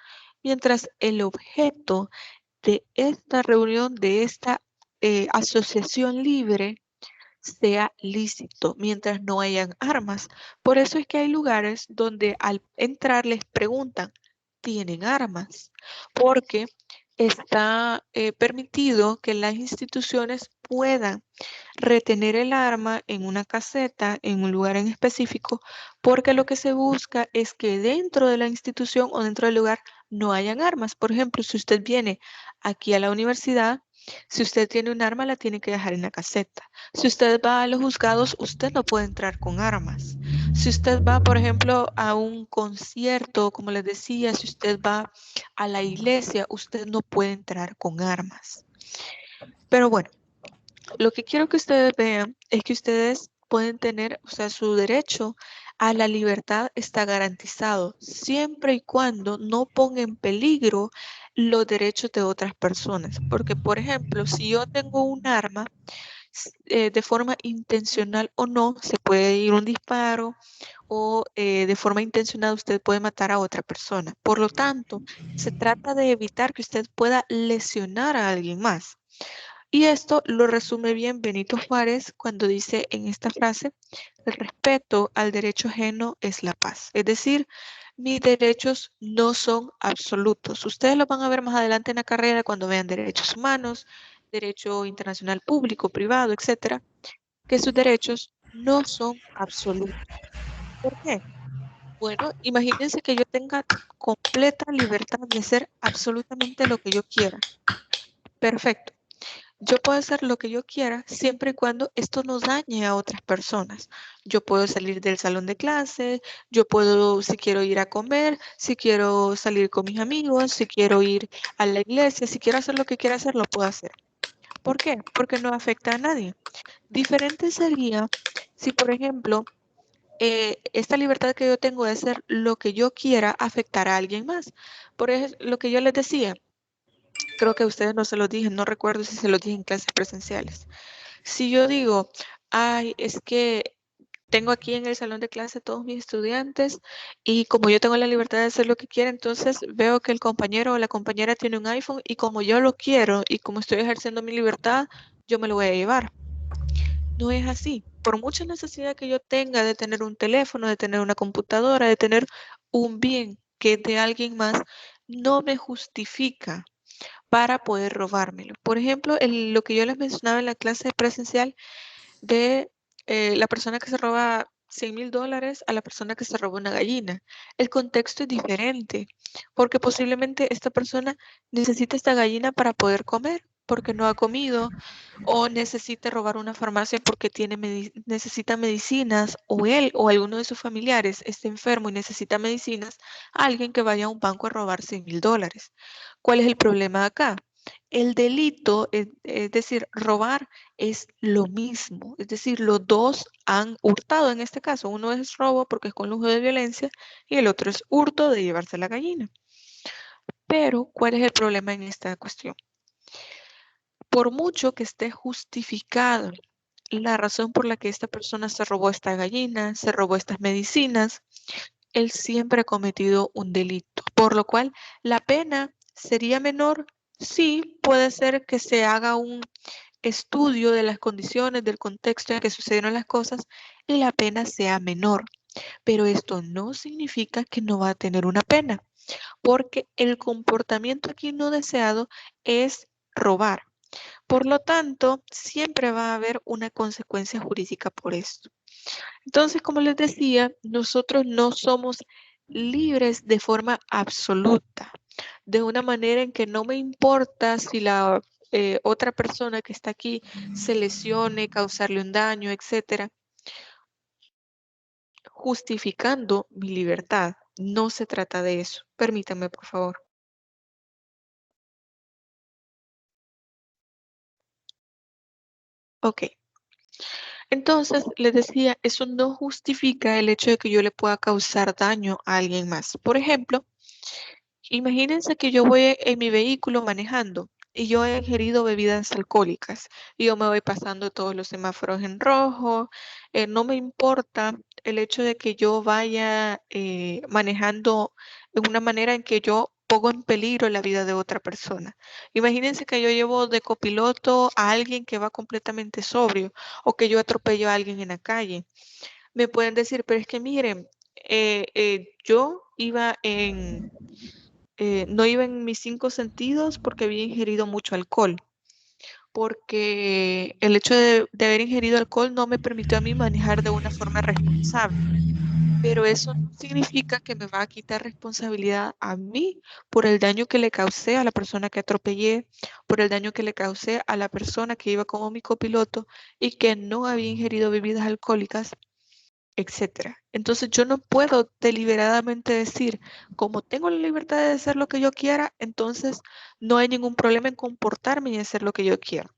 mientras el objeto de esta reunión, de esta asociación libre, sea lícito, mientras no hayan armas. Por eso es que hay lugares donde al entrar les preguntan, ¿tienen armas? Porque está permitido que las instituciones puedan retener el arma en una caseta, en un lugar en específico, porque lo que se busca es que dentro de la institución o dentro del lugar no hayan armas. Por ejemplo, si usted viene aquí a la universidad, si usted tiene un arma, la tiene que dejar en la caseta. Si usted va a los juzgados, usted no puede entrar con armas. Si usted va, por ejemplo, a un concierto, como les decía, si usted va a la iglesia, usted no puede entrar con armas. Pero bueno, lo que quiero que ustedes vean es que ustedes pueden tener, o sea, su derecho a la libertad está garantizado siempre y cuando no ponga en peligro los derechos de otras personas. Porque, por ejemplo, si yo tengo un arma, de forma intencional o no, se puede ir un disparo o de forma intencional usted puede matar a otra persona. Por lo tanto, se trata de evitar que usted pueda lesionar a alguien más. Y esto lo resume bien Benito Juárez cuando dice en esta frase, el respeto al derecho ajeno es la paz. Es decir, mis derechos no son absolutos. Ustedes lo van a ver más adelante en la carrera cuando vean derechos humanos, derecho internacional público, privado, etcétera, que sus derechos no son absolutos. ¿Por qué? Bueno, imagínense que yo tenga completa libertad de hacer absolutamente lo que yo quiera. Perfecto. Yo puedo hacer lo que yo quiera siempre y cuando esto no dañe a otras personas. Yo puedo salir del salón de clase, yo puedo, si quiero ir a comer, si quiero salir con mis amigos, si quiero ir a la iglesia, si quiero hacer lo que quiera hacer, lo puedo hacer. ¿Por qué? Porque no afecta a nadie. Diferente sería si, por ejemplo, esta libertad que yo tengo de hacer lo que yo quiera afectar a alguien más. Por ejemplo, lo que yo les decía, creo que a ustedes no se los dije, no recuerdo si se los dije en clases presenciales. Si yo digo, ay, es que tengo aquí en el salón de clase todos mis estudiantes y como yo tengo la libertad de hacer lo que quiera, entonces veo que el compañero o la compañera tiene un iPhone y como yo lo quiero y como estoy ejerciendo mi libertad, yo me lo voy a llevar. No es así. Por mucha necesidad que yo tenga de tener un teléfono, de tener una computadora, de tener un bien que es de alguien más, no me justifica para poder robármelo. Por ejemplo, lo que yo les mencionaba en la clase presencial de la persona que se roba $100,000 a la persona que se roba una gallina. El contexto es diferente, porque posiblemente esta persona necesita esta gallina para poder comer, porque no ha comido, o necesita robar una farmacia porque necesita medicinas, o él o alguno de sus familiares está enfermo y necesita medicinas, alguien que vaya a un banco a robar $100,000. ¿Cuál es el problema acá? El delito, es decir, robar es lo mismo, es decir, los dos han hurtado en este caso. Uno es robo porque es con lujo de violencia y el otro es hurto de llevarse la gallina. Pero, ¿cuál es el problema en esta cuestión? Por mucho que esté justificado la razón por la que esta persona se robó esta gallina, se robó estas medicinas, él siempre ha cometido un delito, por lo cual la pena sería menor. Sí, puede ser que se haga un estudio de las condiciones, del contexto en que sucedieron las cosas y la pena sea menor. Pero esto no significa que no va a tener una pena, porque el comportamiento aquí no deseado es robar. Por lo tanto, siempre va a haber una consecuencia jurídica por esto. Entonces, como les decía, nosotros no somos libres de forma absoluta, de una manera en que no me importa si la otra persona que está aquí se lesione, causarle un daño, etcétera, justificando mi libertad. No se trata de eso. Permítanme, por favor. Ok. Entonces, les decía, eso no justifica el hecho de que yo le pueda causar daño a alguien más. Por ejemplo, Imagínense que yo voy en mi vehículo manejando y yo he ingerido bebidas alcohólicas y yo me voy pasando todos los semáforos en rojo. No me importa el hecho de que yo vaya manejando de una manera en que yo pongo en peligro la vida de otra persona. Imagínense que yo llevo de copiloto a alguien que va completamente sobrio o que yo atropello a alguien en la calle. Me pueden decir, pero es que miren, yo iba no iba en mis 5 sentidos porque había ingerido mucho alcohol, porque el hecho de haber ingerido alcohol no me permitió a mí manejar de una forma responsable. Pero eso no significa que me va a quitar responsabilidad a mí por el daño que le causé a la persona que atropellé, por el daño que le causé a la persona que iba como mi copiloto y que no había ingerido bebidas alcohólicas, etcétera. Entonces yo no puedo deliberadamente decir, como tengo la libertad de hacer lo que yo quiera, entonces no hay ningún problema en comportarme y hacer lo que yo quiera.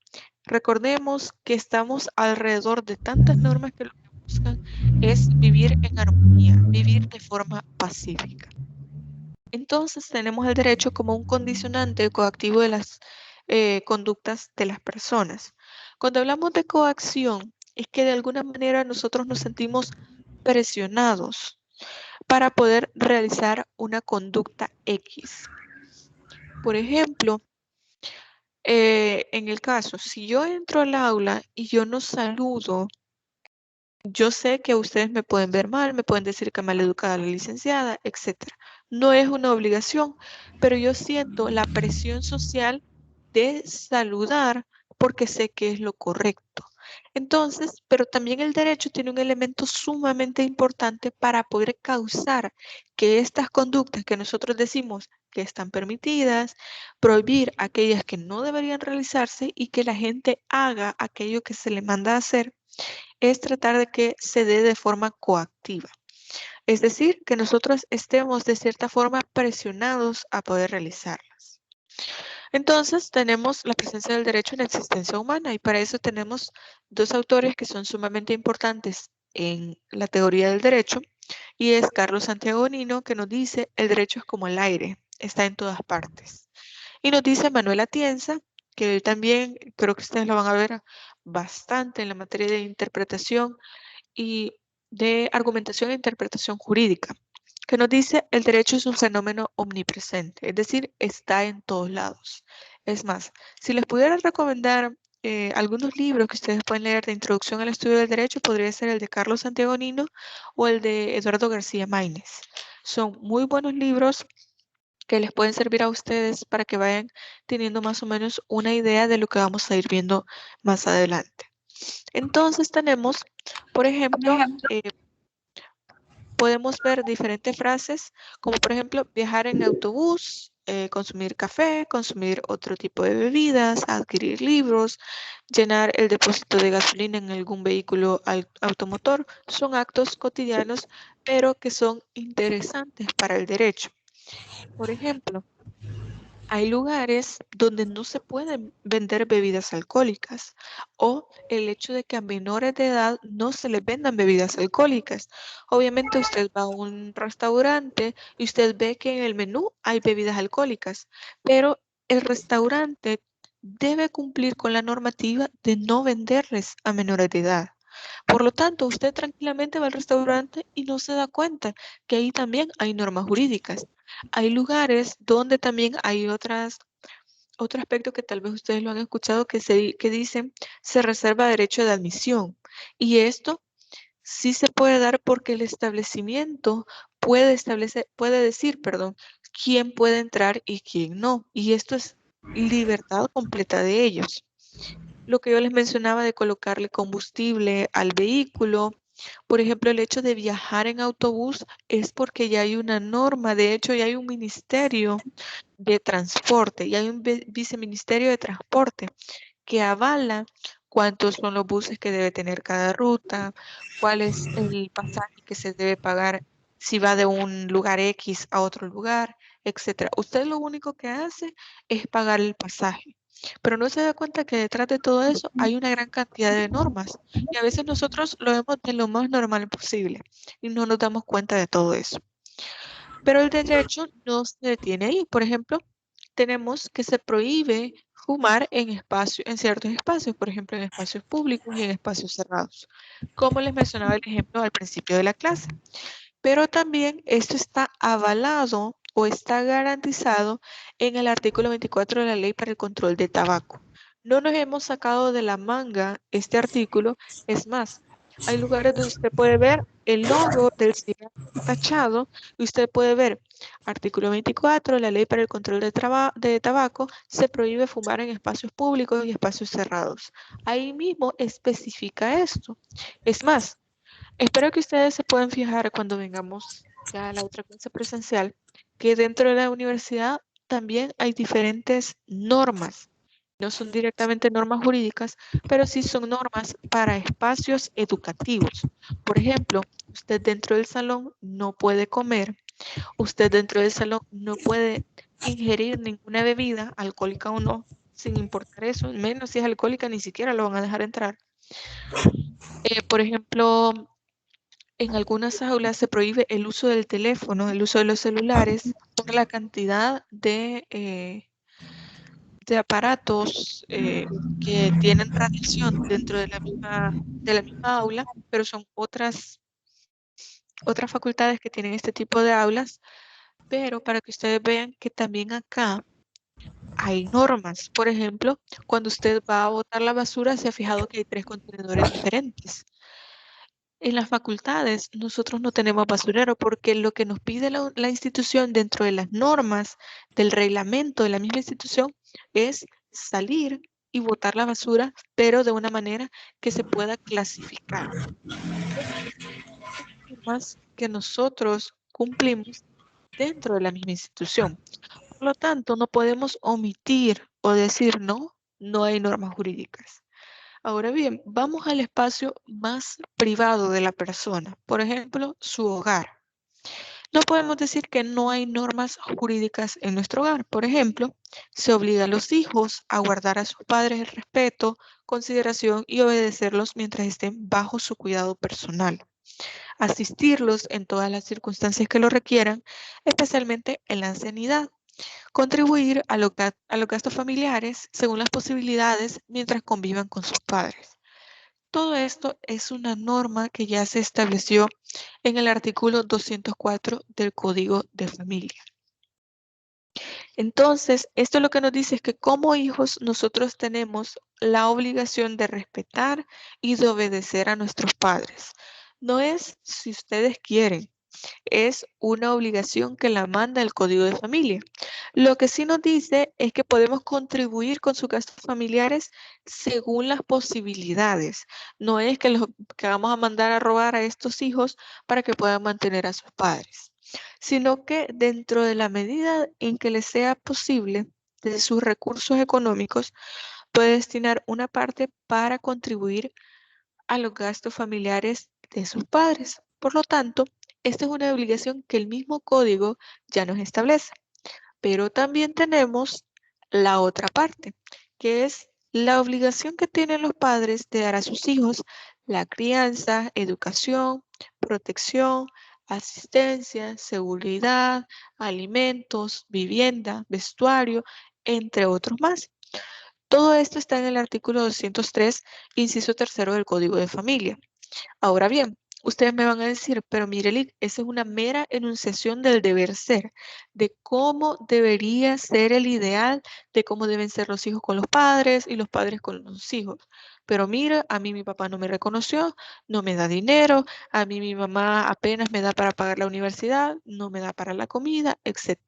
Recordemos que estamos alrededor de tantas normas que lo que buscan es vivir en armonía, vivir de forma pacífica. Entonces tenemos el derecho como un condicionante coactivo de las conductas de las personas. Cuando hablamos de coacción, es que de alguna manera nosotros nos sentimos presionados para poder realizar una conducta X. Por ejemplo, en el caso, si yo entro al aula y yo no saludo, yo sé que ustedes me pueden ver mal, me pueden decir que maleducada la licenciada, etcétera. No es una obligación, pero yo siento la presión social de saludar porque sé que es lo correcto. Entonces, pero también el derecho tiene un elemento sumamente importante para poder causar que estas conductas que nosotros decimos que están permitidas, prohibir aquellas que no deberían realizarse y que la gente haga aquello que se le manda a hacer, es tratar de que se dé de forma coactiva. Es decir, que nosotros estemos de cierta forma presionados a poder realizarlas. Entonces, tenemos la presencia del derecho en la existencia humana y para eso tenemos dos autores que son sumamente importantes en la teoría del derecho y es Carlos Santiago Nino, que nos dice el derecho es como el aire, está en todas partes. Y nos dice Manuel Atienza, que también creo que ustedes lo van a ver bastante en la materia de interpretación y de argumentación e interpretación jurídica, que nos dice el derecho es un fenómeno omnipresente, es decir, está en todos lados. Es más, si les pudiera recomendar algunos libros que ustedes pueden leer de introducción al estudio del derecho, podría ser el de Carlos Santiago Nino o el de Eduardo García Maínez. Son muy buenos libros que les pueden servir a ustedes para que vayan teniendo más o menos una idea de lo que vamos a ir viendo más adelante. Entonces tenemos, por ejemplo, podemos ver diferentes frases, como por ejemplo, viajar en autobús, consumir café, consumir otro tipo de bebidas, adquirir libros, llenar el depósito de gasolina en algún vehículo automotor. Son actos cotidianos, pero que son interesantes para el derecho. Por ejemplo, hay lugares donde no se pueden vender bebidas alcohólicas o el hecho de que a menores de edad no se les vendan bebidas alcohólicas. Obviamente usted va a un restaurante y usted ve que en el menú hay bebidas alcohólicas, pero el restaurante debe cumplir con la normativa de no venderles a menores de edad. Por lo tanto, usted tranquilamente va al restaurante y no se da cuenta que ahí también hay normas jurídicas. Hay lugares donde también hay otro aspecto que tal vez ustedes lo han escuchado que dicen se reserva derecho de admisión. Y esto sí se puede dar porque el establecimiento puede decir, quién puede entrar y quién no. Y esto es libertad completa de ellos. Lo que yo les mencionaba de colocarle combustible al vehículo. Por ejemplo, el hecho de viajar en autobús es porque ya hay una norma, de hecho ya hay un ministerio de transporte y hay un viceministerio de transporte que avala cuántos son los buses que debe tener cada ruta, cuál es el pasaje que se debe pagar si va de un lugar X a otro lugar, etcétera. Usted lo único que hace es pagar el pasaje, pero no se da cuenta que detrás de todo eso hay una gran cantidad de normas y a veces nosotros lo vemos de lo más normal posible y no nos damos cuenta de todo eso. Pero el derecho no se detiene ahí. Por ejemplo, tenemos que se prohíbe fumar en ciertos espacios, por ejemplo, en espacios públicos y en espacios cerrados, como les mencionaba el ejemplo al principio de la clase. Pero también esto está avalado o está garantizado en el artículo 24 de la Ley para el Control de Tabaco. No nos hemos sacado de la manga este artículo, es más, hay lugares donde usted puede ver el logo del cigarro tachado y usted puede ver artículo 24, la Ley para el Control de Tabaco, se prohíbe fumar en espacios públicos y espacios cerrados. Ahí mismo especifica esto. Es más, espero que ustedes se puedan fijar cuando vengamos ya a la otra clase presencial, que dentro de la universidad también hay diferentes normas. No son directamente normas jurídicas, pero sí son normas para espacios educativos. Por ejemplo, usted dentro del salón no puede comer, usted dentro del salón no puede ingerir ninguna bebida, alcohólica o no, sin importar eso, menos si es alcohólica, ni siquiera lo van a dejar entrar. Por ejemplo, en algunas aulas se prohíbe el uso del teléfono, el uso de los celulares, por la cantidad de aparatos que tienen radiación dentro de la misma aula, pero son otras facultades que tienen este tipo de aulas, pero para que ustedes vean que también acá hay normas. Por ejemplo, cuando usted va a botar la basura, se ha fijado que hay 3 contenedores diferentes. En las facultades nosotros no tenemos basurero porque lo que nos pide la institución dentro de las normas del reglamento de la misma institución es salir y botar la basura, pero de una manera que se pueda clasificar. Normas que nosotros cumplimos dentro de la misma institución. Por lo tanto, no podemos omitir o decir no hay normas jurídicas. Ahora bien, vamos al espacio más privado de la persona, por ejemplo, su hogar. No podemos decir que no hay normas jurídicas en nuestro hogar. Por ejemplo, se obliga a los hijos a guardar a sus padres el respeto, consideración y obedecerlos mientras estén bajo su cuidado personal. Asistirlos en todas las circunstancias que lo requieran, especialmente en la ancianidad. Contribuir a los gastos familiares según las posibilidades mientras convivan con sus padres. Todo esto es una norma que ya se estableció en el artículo 204 del Código de Familia. Entonces, esto lo que nos dice es que como hijos nosotros tenemos la obligación de respetar y de obedecer a nuestros padres. No es si ustedes quieren, es una obligación que la manda el Código de Familia. Lo que sí nos dice es que podemos contribuir con sus gastos familiares según las posibilidades. No es que vamos a mandar a robar a estos hijos para que puedan mantener a sus padres, sino que dentro de la medida en que les sea posible, de sus recursos económicos, puede destinar una parte para contribuir a los gastos familiares de sus padres. Por lo tanto, esta es una obligación que el mismo código ya nos establece. Pero también tenemos la otra parte, que es la obligación que tienen los padres de dar a sus hijos la crianza, educación, protección, asistencia, seguridad, alimentos, vivienda, vestuario, entre otros más. Todo esto está en el artículo 203, inciso 3 del Código de Familia. Ahora bien, ustedes me van a decir, pero Mirelit, esa es una mera enunciación del deber ser, de cómo debería ser el ideal, de cómo deben ser los hijos con los padres y los padres con los hijos. Pero mira, a mí mi papá no me reconoció, no me da dinero, a mí mi mamá apenas me da para pagar la universidad, no me da para la comida, etc.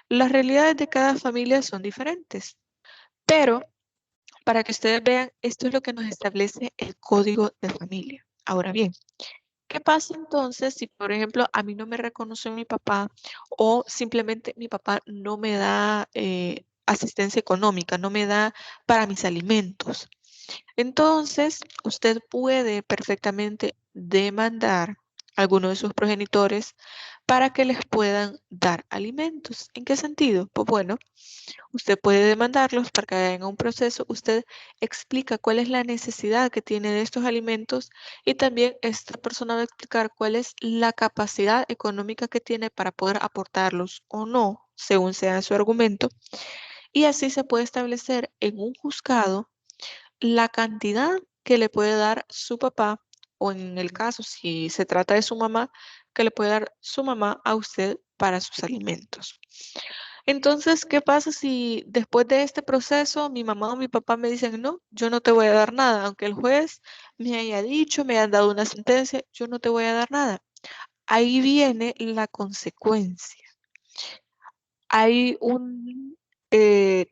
Las realidades de cada familia son diferentes, pero para que ustedes vean, esto es lo que nos establece el Código de Familia. Ahora bien, ¿qué pasa entonces si, por ejemplo, a mí no me reconoció mi papá o simplemente mi papá no me da asistencia económica, no me da para mis alimentos? Entonces, usted puede perfectamente demandar alguno de sus progenitores para que les puedan dar alimentos. ¿En qué sentido? Pues bueno, usted puede demandarlos para que hagan un proceso. Usted explica cuál es la necesidad que tiene de estos alimentos y también esta persona va a explicar cuál es la capacidad económica que tiene para poder aportarlos o no, según sea su argumento. Y así se puede establecer en un juzgado la cantidad que le puede dar su papá o en el caso, si se trata de su mamá, que le puede dar su mamá a usted para sus alimentos. Entonces, ¿qué pasa si después de este proceso mi mamá o mi papá me dicen, no, yo no te voy a dar nada, aunque el juez me haya dicho, me haya dado una sentencia, yo no te voy a dar nada? Ahí viene la consecuencia. Hay un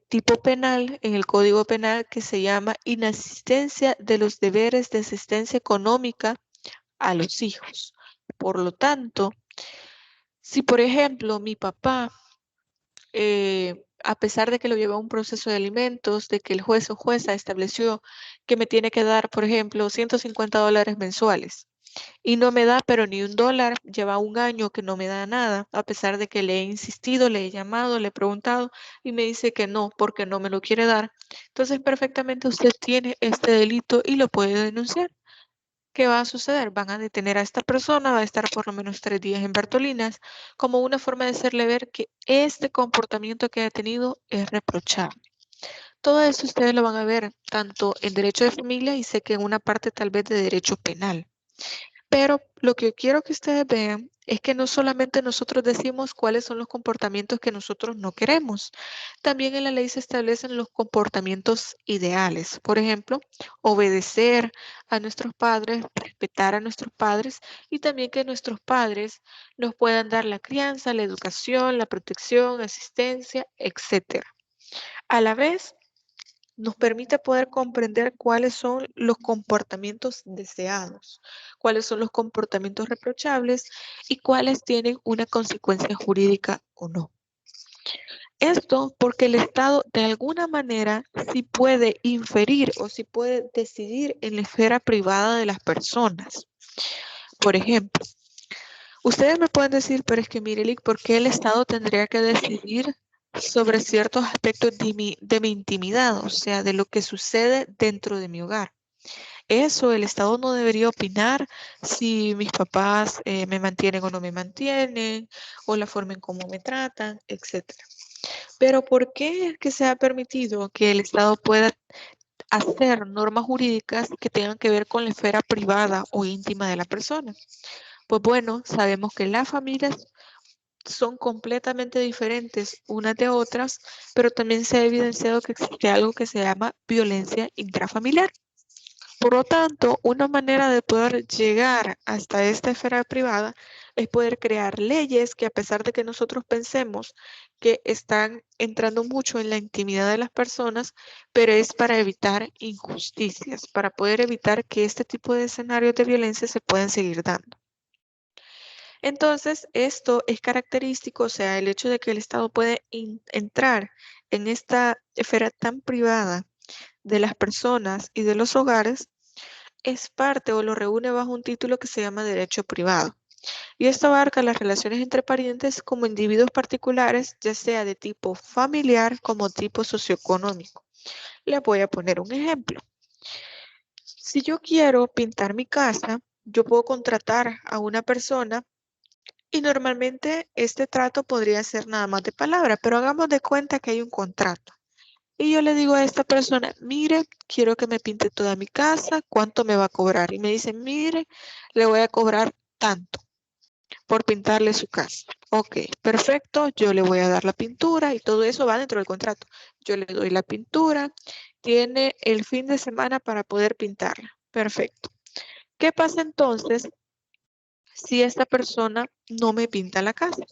tipo penal en el Código Penal que se llama inasistencia de los deberes de asistencia económica a los hijos. Por lo tanto, si por ejemplo mi papá a pesar de que lo lleva a un proceso de alimentos, de que el juez o jueza estableció que me tiene que dar, por ejemplo, $150 mensuales y no me da, pero ni $1, lleva un año que no me da nada, a pesar de que le he insistido, le he llamado, le he preguntado y me dice que no, porque no me lo quiere dar. Entonces, perfectamente usted tiene este delito y lo puede denunciar. ¿Qué va a suceder? Van a detener a esta persona, va a estar por lo menos 3 días en Bertolinas, como una forma de hacerle ver que este comportamiento que ha tenido es reprochable. Todo eso ustedes lo van a ver tanto en derecho de familia y sé que en una parte tal vez de derecho penal. Pero lo que quiero que ustedes vean es que no solamente nosotros decimos cuáles son los comportamientos que nosotros no queremos, también en la ley se establecen los comportamientos ideales. Por ejemplo, obedecer a nuestros padres, respetar a nuestros padres y también que nuestros padres nos puedan dar la crianza, la educación, la protección, asistencia, etc. A la vez, nos permite poder comprender cuáles son los comportamientos deseados, cuáles son los comportamientos reprochables y cuáles tienen una consecuencia jurídica o no. Esto porque el Estado de alguna manera sí puede inferir o sí puede decidir en la esfera privada de las personas. Por ejemplo, ustedes me pueden decir, pero es que Mirelik, ¿por qué el Estado tendría que decidir sobre ciertos aspectos de mi intimidad, o sea, de lo que sucede dentro de mi hogar? Eso, el Estado no debería opinar si mis papás me mantienen o no me mantienen, o la forma en cómo me tratan, etc. Pero ¿por qué es que se ha permitido que el Estado pueda hacer normas jurídicas que tengan que ver con la esfera privada o íntima de la persona? Pues bueno, sabemos que las familias son completamente diferentes unas de otras, pero también se ha evidenciado que existe algo que se llama violencia intrafamiliar. Por lo tanto, una manera de poder llegar hasta esta esfera privada es poder crear leyes que, a pesar de que nosotros pensemos que están entrando mucho en la intimidad de las personas, pero es para evitar injusticias, para poder evitar que este tipo de escenarios de violencia se puedan seguir dando. Entonces, esto es característico, o sea, el hecho de que el Estado puede entrar en esta esfera tan privada de las personas y de los hogares, es parte o lo reúne bajo un título que se llama derecho privado. Y esto abarca las relaciones entre parientes como individuos particulares, ya sea de tipo familiar como tipo socioeconómico. Les voy a poner un ejemplo. Si yo quiero pintar mi casa, yo puedo contratar a una persona y normalmente este trato podría ser nada más de palabra, pero hagamos de cuenta que hay un contrato. Y yo le digo a esta persona, mire, quiero que me pinte toda mi casa, ¿cuánto me va a cobrar? Y me dice, mire, le voy a cobrar tanto por pintarle su casa. Ok, perfecto, yo le voy a dar la pintura y todo eso va dentro del contrato. Yo le doy la pintura, tiene el fin de semana para poder pintarla. Perfecto. ¿Qué pasa entonces si esta persona no me pinta la casa?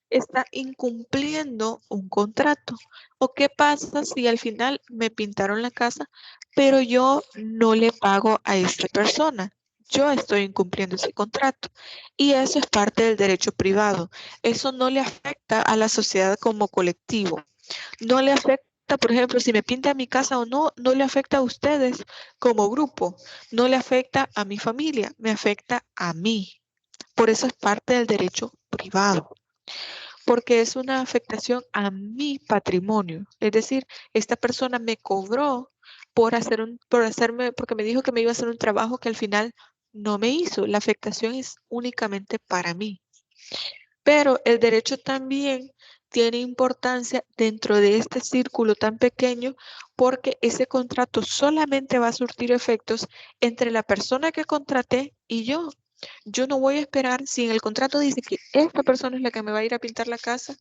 Está incumpliendo un contrato. ¿O qué pasa si al final me pintaron la casa, pero yo no le pago a esta persona? Yo estoy incumpliendo ese contrato. Y eso es parte del derecho privado. Eso no le afecta a la sociedad como colectivo. No le afecta afecta, por ejemplo, si me pinta mi casa o no, no le afecta a ustedes como grupo, no le afecta a mi familia, me afecta a mí. Por eso es parte del derecho privado, porque es una afectación a mi patrimonio. Es decir, esta persona me cobró porque me dijo que me iba a hacer un trabajo que al final no me hizo. La afectación es únicamente para mí. Pero el derecho también tiene importancia dentro de este círculo tan pequeño porque ese contrato solamente va a surtir efectos entre la persona que contraté y yo. Yo no voy a esperar, si en el contrato dice que esta persona es la que me va a ir a pintar la casa,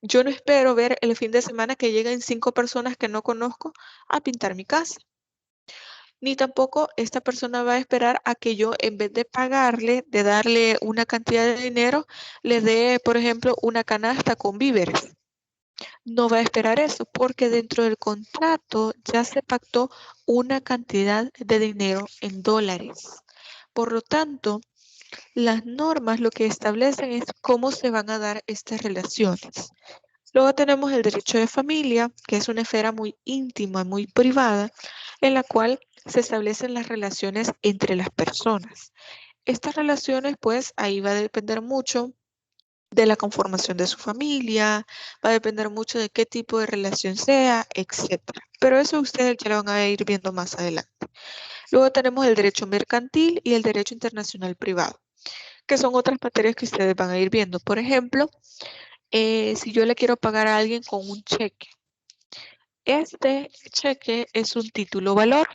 yo no espero ver el fin de semana que lleguen 5 personas que no conozco a pintar mi casa. Ni tampoco esta persona va a esperar a que yo, en vez de pagarle, de darle una cantidad de dinero, le dé, por ejemplo, una canasta con víveres. No va a esperar eso porque dentro del contrato ya se pactó una cantidad de dinero en dólares. Por lo tanto, las normas lo que establecen es cómo se van a dar estas relaciones. Luego tenemos el derecho de familia, que es una esfera muy íntima, muy privada, en la cual se establecen las relaciones entre las personas. Estas relaciones, pues, ahí va a depender mucho de la conformación de su familia, va a depender mucho de qué tipo de relación sea, etc. Pero eso ustedes ya lo van a ir viendo más adelante. Luego tenemos el derecho mercantil y el derecho internacional privado, que son otras materias que ustedes van a ir viendo. Por ejemplo, si yo le quiero pagar a alguien con un cheque, este cheque es un título valor,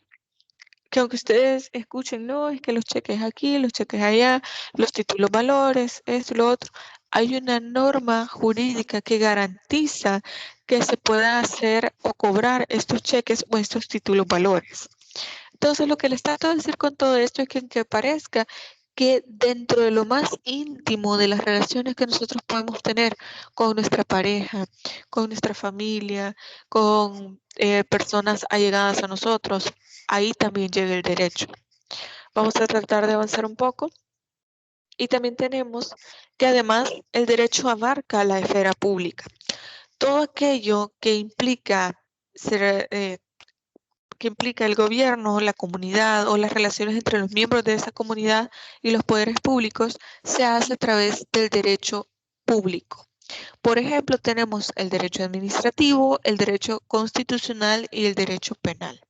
que aunque ustedes escuchen, no, es que los cheques aquí, los cheques allá, los títulos valores, esto y lo otro, hay una norma jurídica que garantiza que se pueda hacer o cobrar estos cheques o estos títulos valores. Entonces, lo que les trato de decir con todo esto es que aunque parezca que dentro de lo más íntimo de las relaciones que nosotros podemos tener con nuestra pareja, con nuestra familia, con personas allegadas a nosotros, ahí también llega el derecho. Vamos a tratar de avanzar un poco. Y también tenemos que además el derecho abarca la esfera pública. Todo aquello que implica el gobierno, la comunidad o las relaciones entre los miembros de esa comunidad y los poderes públicos se hace a través del derecho público. Por ejemplo, tenemos el derecho administrativo, el derecho constitucional y el derecho penal.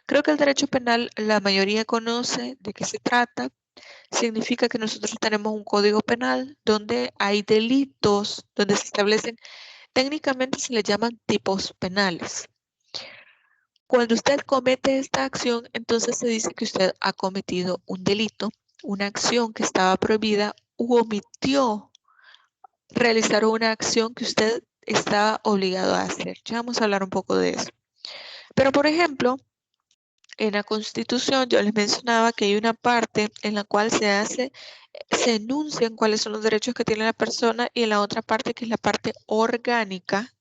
Creo que el derecho penal la mayoría conoce de qué se trata. Significa que nosotros tenemos un código penal donde hay delitos, donde se establecen, técnicamente se les llaman tipos penales. Cuando usted comete esta acción, entonces se dice que usted ha cometido un delito, una acción que estaba prohibida u omitió realizar una acción que usted estaba obligado a hacer. Ya vamos a hablar un poco de eso. Pero, por ejemplo, en la Constitución yo les mencionaba que hay una parte en la cual se enuncian cuáles son los derechos que tiene la persona y en la otra parte, que es la parte orgánica,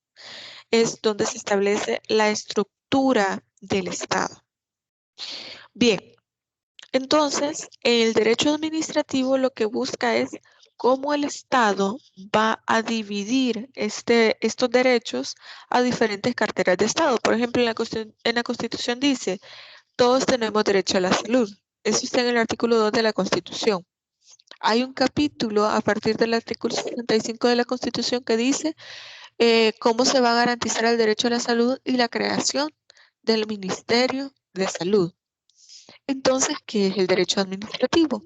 es donde se establece la estructura del Estado. Bien, entonces, el derecho administrativo lo que busca es cómo el Estado va a dividir estos derechos a diferentes carteras de Estado. Por ejemplo, en la Constitución dice, todos tenemos derecho a la salud. Eso está en el artículo 2 de la Constitución. Hay un capítulo a partir del artículo 65 de la Constitución que dice cómo se va a garantizar el derecho a la salud y la creación del Ministerio de Salud. Entonces, ¿qué es el derecho administrativo?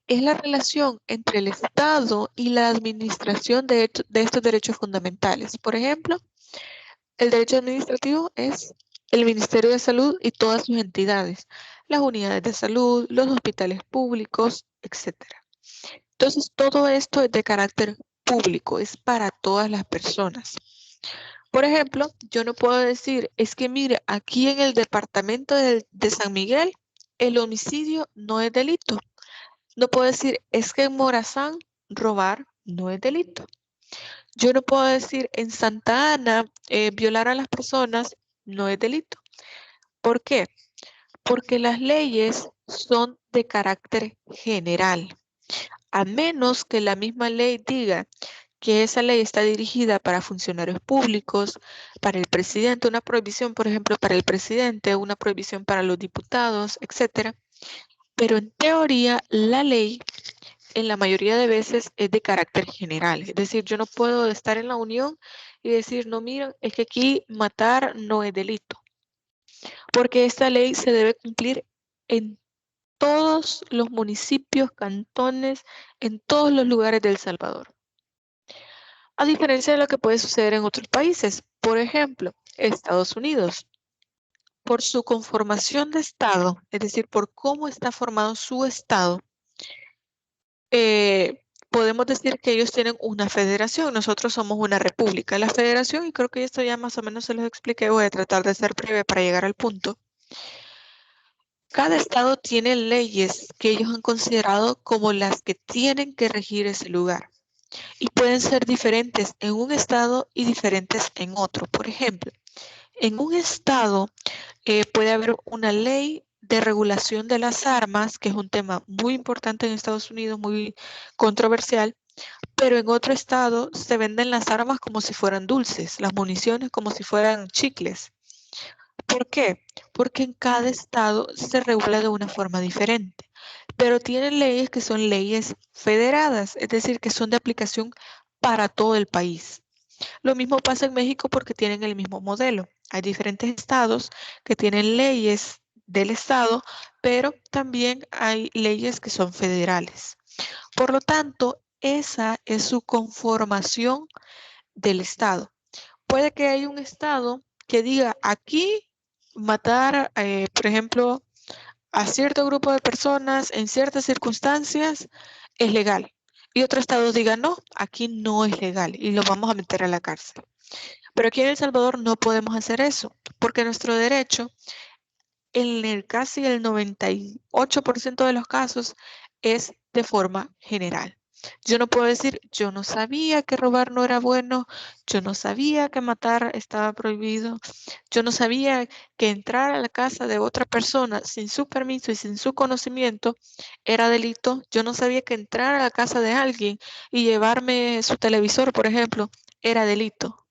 Es la relación entre el Estado y la administración de estos derechos fundamentales. Por ejemplo, el derecho administrativo es el Ministerio de Salud y todas sus entidades, las unidades de salud, los hospitales públicos, etc. Entonces, todo esto es de carácter público, es para todas las personas. Por ejemplo, yo no puedo decir, es que mire, aquí en el departamento de San Miguel, el homicidio no es delito. No puedo decir, es que en Morazán robar no es delito. Yo no puedo decir, en Santa Ana violar a las personas no es delito. ¿Por qué? Porque las leyes son de carácter general. A menos que la misma ley diga que esa ley está dirigida para funcionarios públicos, para el presidente, una prohibición, por ejemplo, para el presidente, una prohibición para los diputados, etcétera. Pero en teoría, la ley en la mayoría de veces es de carácter general. Es decir, yo no puedo estar en la unión y decir, no, miren, es que aquí matar no es delito. Porque esta ley se debe cumplir en todos los municipios, cantones, en todos los lugares de El Salvador. A diferencia de lo que puede suceder en otros países. Por ejemplo, Estados Unidos. Por su conformación de Estado, es decir, por cómo está formado su Estado, podemos decir que ellos tienen una federación, nosotros somos una república. La federación, y creo que esto ya más o menos se los expliqué, voy a tratar de ser breve para llegar al punto. Cada estado tiene leyes que ellos han considerado como las que tienen que regir ese lugar. Y pueden ser diferentes en un estado y diferentes en otro. Por ejemplo, en un estado puede haber una ley de regulación de las armas, que es un tema muy importante en Estados Unidos, muy controversial, pero en otro estado se venden las armas como si fueran dulces, las municiones como si fueran chicles. ¿Por qué? Porque en cada estado se regula de una forma diferente, pero tienen leyes que son leyes federadas, es decir, que son de aplicación para todo el país. Lo mismo pasa en México porque tienen el mismo modelo. Hay diferentes estados que tienen leyes del estado, pero también hay leyes que son federales. Por lo tanto, esa es su conformación del estado. Puede que haya un estado que diga aquí matar, por ejemplo, a cierto grupo de personas en ciertas circunstancias es legal. Y otro estado diga no, aquí no es legal y lo vamos a meter a la cárcel. Pero aquí en El Salvador no podemos hacer eso, porque nuestro derecho, en el casi el 98% de los casos, es de forma general. Yo no puedo decir, yo no sabía que robar no era bueno, yo no sabía que matar estaba prohibido, yo no sabía que entrar a la casa de otra persona sin su permiso y sin su conocimiento era delito, yo no sabía que entrar a la casa de alguien y llevarme su televisor, por ejemplo, era delito.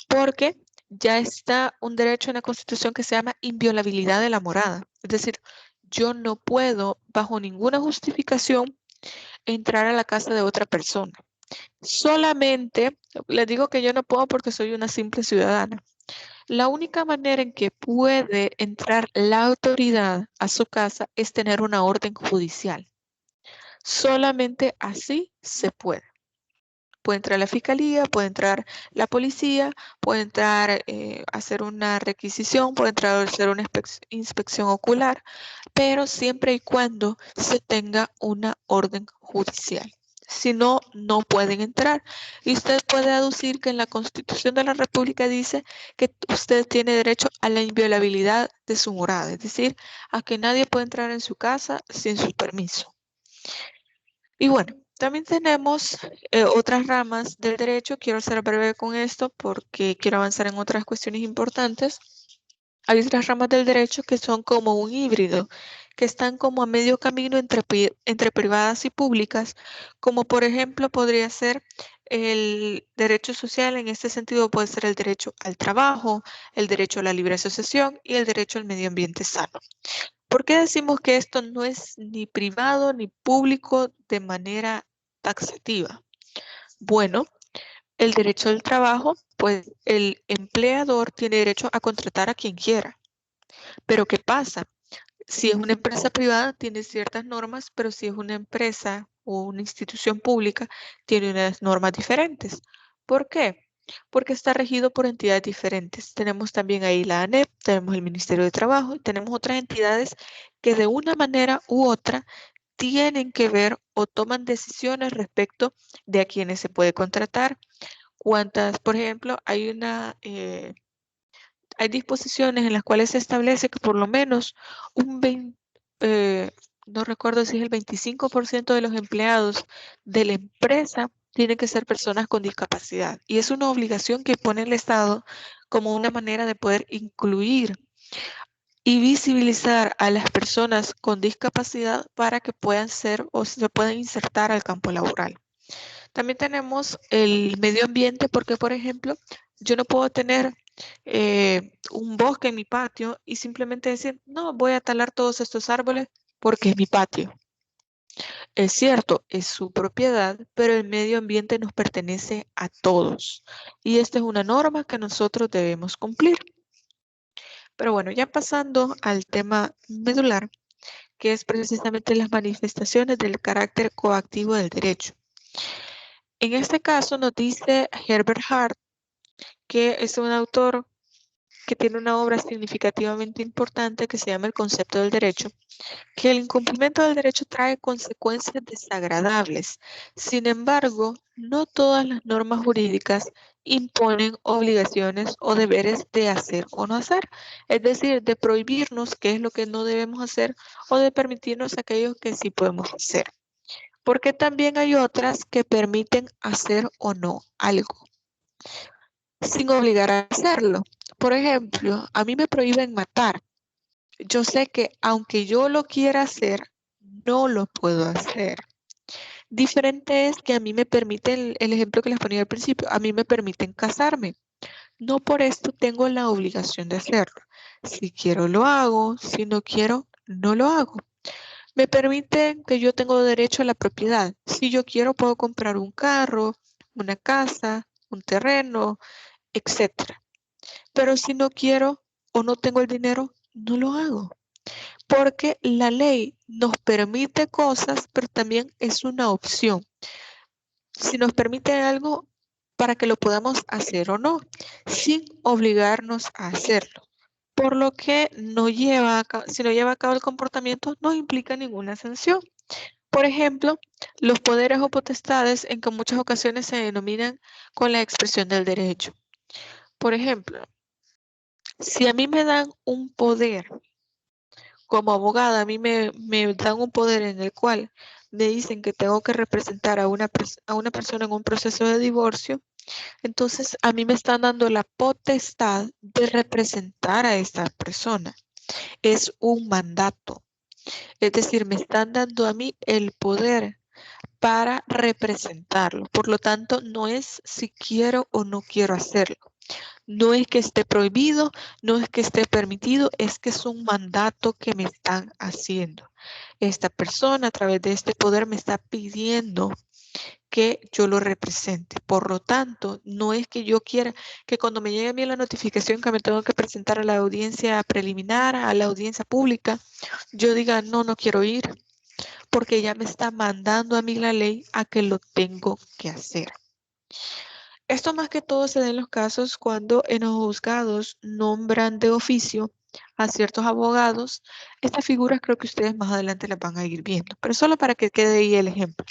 Porque ya está un derecho en la Constitución que se llama inviolabilidad de la morada. Es decir, yo no puedo, bajo ninguna justificación, entrar a la casa de otra persona. Solamente, les digo que yo no puedo porque soy una simple ciudadana. La única manera en que puede entrar la autoridad a su casa es tener una orden judicial. Solamente así se puede. Puede entrar la fiscalía, puede entrar la policía, puede entrar a hacer una requisición, puede entrar a hacer una inspección ocular, pero siempre y cuando se tenga una orden judicial. Si no, no pueden entrar. Y usted puede aducir que en la Constitución de la República dice que usted tiene derecho a la inviolabilidad de su morada, es decir, a que nadie puede entrar en su casa sin su permiso. Y bueno, también tenemos otras ramas del derecho. Quiero ser breve con esto porque quiero avanzar en otras cuestiones importantes. Hay otras ramas del derecho que son como un híbrido, que están como a medio camino entre privadas y públicas, como por ejemplo podría ser el derecho social. En este sentido puede ser el derecho al trabajo, el derecho a la libre asociación y el derecho al medio ambiente sano. ¿Por qué decimos que esto no es ni privado ni público de manera taxativa? Bueno, el derecho al trabajo, pues el empleador tiene derecho a contratar a quien quiera. Pero ¿qué pasa? Si es una empresa privada, tiene ciertas normas, pero si es una empresa o una institución pública, tiene unas normas diferentes. ¿Por qué? Porque está regido por entidades diferentes. Tenemos también ahí la ANEP, tenemos el Ministerio de Trabajo y tenemos otras entidades que de una manera u otra tienen que ver o toman decisiones respecto de a quienes se puede contratar. Cuántas, por ejemplo, hay disposiciones en las cuales se establece que por lo menos no recuerdo si es el 25% de los empleados de la empresa tienen que ser personas con discapacidad. Y es una obligación que pone el Estado como una manera de poder incluir y visibilizar a las personas con discapacidad para que puedan ser o se puedan insertar al campo laboral. También tenemos el medio ambiente porque, por ejemplo, yo no puedo tener un bosque en mi patio y simplemente decir, no, voy a talar todos estos árboles porque es mi patio. Es cierto, es su propiedad, pero el medio ambiente nos pertenece a todos. Y esta es una norma que nosotros debemos cumplir. Pero bueno, ya pasando al tema medular, que es precisamente las manifestaciones del carácter coactivo del derecho. En este caso nos dice Herbert Hart, que es un autor que tiene una obra significativamente importante que se llama El concepto del derecho, que el incumplimiento del derecho trae consecuencias desagradables. Sin embargo, no todas las normas jurídicas imponen obligaciones o deberes de hacer o no hacer, es decir, de prohibirnos qué es lo que no debemos hacer o de permitirnos aquello que sí podemos hacer. Porque también hay otras que permiten hacer o no algo, sin obligar a hacerlo. Por ejemplo, a mí me prohíben matar. Yo sé que aunque yo lo quiera hacer, no lo puedo hacer. Diferente es que a mí me permiten, el ejemplo que les ponía al principio, a mí me permiten casarme. No por esto tengo la obligación de hacerlo. Si quiero lo hago, si no quiero no lo hago. Me permiten que yo tengo derecho a la propiedad. Si yo quiero puedo comprar un carro, una casa, un terreno, etcétera. Pero si no quiero o no tengo el dinero, no lo hago. Porque la ley nos permite cosas, pero también es una opción. Si nos permite algo para que lo podamos hacer o no, sin obligarnos a hacerlo. Por lo que no lleva a cabo, si no lleva a cabo el comportamiento, no implica ninguna sanción. Por ejemplo, los poderes o potestades en que en muchas ocasiones se denominan con la expresión del derecho. Por ejemplo, si a mí me dan un poder como abogada, a mí me dan un poder en el cual me dicen que tengo que representar a una persona en un proceso de divorcio, entonces a mí me están dando la potestad de representar a esta persona. Es un mandato. Es decir, me están dando a mí el poder para representarlo. Por lo tanto, no es si quiero o no quiero hacerlo. No es que esté prohibido, no es que esté permitido, es que es un mandato que me están haciendo. Esta persona a través de este poder me está pidiendo que yo lo represente. Por lo tanto, no es que yo quiera que cuando me llegue a mí la notificación que me tengo que presentar a la audiencia preliminar, a la audiencia pública, yo diga, no, no quiero ir, porque ya me está mandando a mí la ley a que lo tengo que hacer. Esto más que todo se da en los casos cuando en los juzgados nombran de oficio a ciertos abogados. Estas figuras creo que ustedes más adelante las van a ir viendo, pero solo para que quede ahí el ejemplo.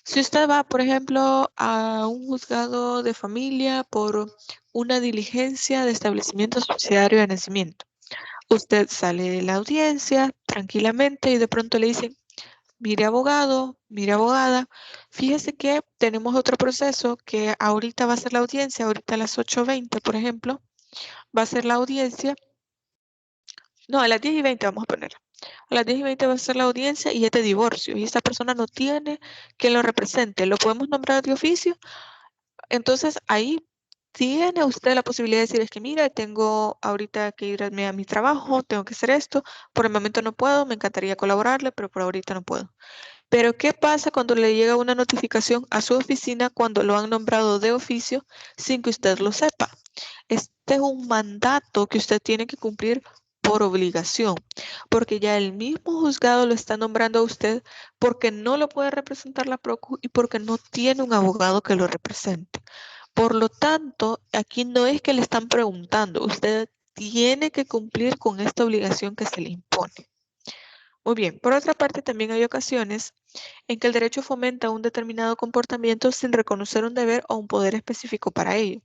Si usted va, por ejemplo, a un juzgado de familia por una diligencia de establecimiento subsidiario de nacimiento, usted sale de la audiencia tranquilamente y de pronto le dicen, mire abogado, mire abogada, fíjese que tenemos otro proceso que ahorita va a ser la audiencia, ahorita a las 8:20, por ejemplo, va a ser la audiencia. No, a las 10:20 vamos a poner. A las 10:20 va a ser la audiencia y es de divorcio y esta persona no tiene quien lo represente. ¿Lo podemos nombrar de oficio? Entonces ahí tiene usted la posibilidad de decir, es que mira, tengo ahorita que irme a mi trabajo, tengo que hacer esto, por el momento no puedo, me encantaría colaborarle, pero por ahorita no puedo. Pero ¿qué pasa cuando le llega una notificación a su oficina cuando lo han nombrado de oficio sin que usted lo sepa? Este es un mandato que usted tiene que cumplir por obligación, porque ya el mismo juzgado lo está nombrando a usted porque no lo puede representar la PROCU y porque no tiene un abogado que lo represente. Por lo tanto, aquí no es que le están preguntando, usted tiene que cumplir con esta obligación que se le impone. Muy bien, por otra parte, también hay ocasiones en que el derecho fomenta un determinado comportamiento sin reconocer un deber o un poder específico para ello.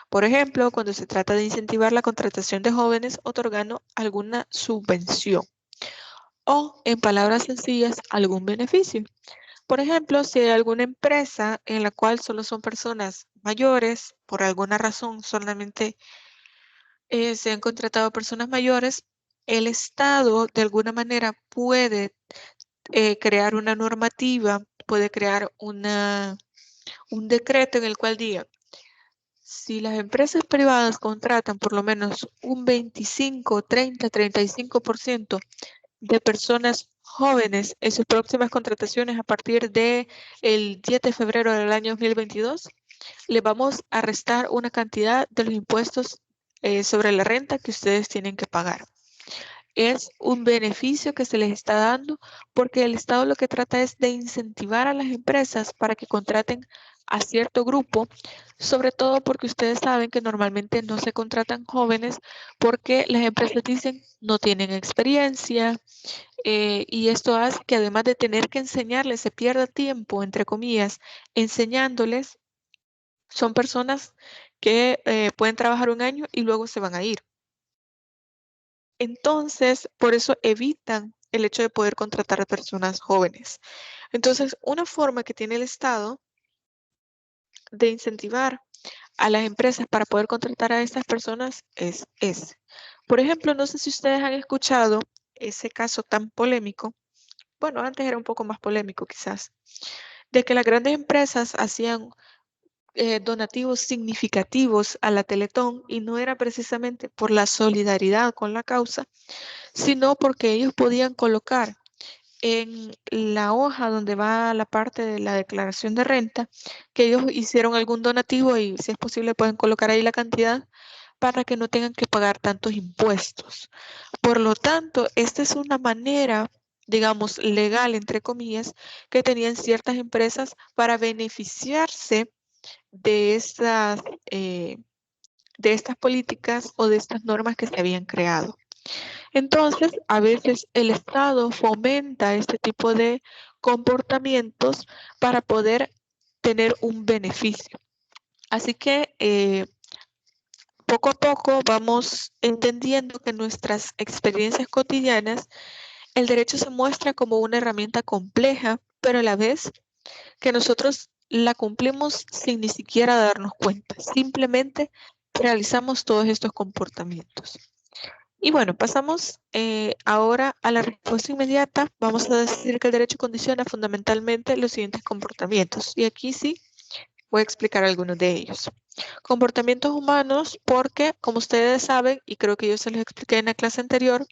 Por ejemplo, cuando se trata de incentivar la contratación de jóvenes otorgando alguna subvención o, en palabras sencillas, algún beneficio. Por ejemplo, si hay alguna empresa en la cual solo son personas mayores, por alguna razón solamente se han contratado personas mayores, el Estado de alguna manera puede crear una normativa, puede crear una un decreto en el cual diga, si las empresas privadas contratan por lo menos un 25, 30, 35% de personas jóvenes en sus próximas contrataciones a partir del 10 de febrero del año 2022, le vamos a restar una cantidad de los impuestos sobre la renta que ustedes tienen que pagar. Es un beneficio que se les está dando porque el Estado lo que trata es de incentivar a las empresas para que contraten a cierto grupo, sobre todo porque ustedes saben que normalmente no se contratan jóvenes porque las empresas dicen no tienen experiencia, y esto hace que además de tener que enseñarles, se pierda tiempo, entre comillas, enseñándoles. Son personas que pueden trabajar un año y luego se van a ir. Entonces, por eso evitan el hecho de poder contratar a personas jóvenes. Entonces, una forma que tiene el Estado de incentivar a las empresas para poder contratar a estas personas es ese. Por ejemplo, no sé si ustedes han escuchado ese caso tan polémico. Bueno, antes era un poco más polémico quizás, de que las grandes empresas hacían donativos significativos a la Teletón y no era precisamente por la solidaridad con la causa, sino porque ellos podían colocar en la hoja donde va la parte de la declaración de renta que ellos hicieron algún donativo y si es posible pueden colocar ahí la cantidad para que no tengan que pagar tantos impuestos. Por lo tanto, esta es una manera, digamos, legal, entre comillas, que tenían ciertas empresas para beneficiarse de eh, de estas políticas o de estas normas que se habían creado. Entonces, a veces el Estado fomenta este tipo de comportamientos para poder tener un beneficio. Así que poco a poco vamos entendiendo que en nuestras experiencias cotidianas el derecho se muestra como una herramienta compleja, pero a la vez que nosotros la cumplimos sin ni siquiera darnos cuenta. Simplemente realizamos todos estos comportamientos. Y bueno, pasamos ahora a la respuesta inmediata. Vamos a decir que el derecho condiciona fundamentalmente los siguientes comportamientos. Y aquí sí voy a explicar algunos de ellos. Comportamientos humanos porque, como ustedes saben, y creo que yo se los expliqué en la clase anterior,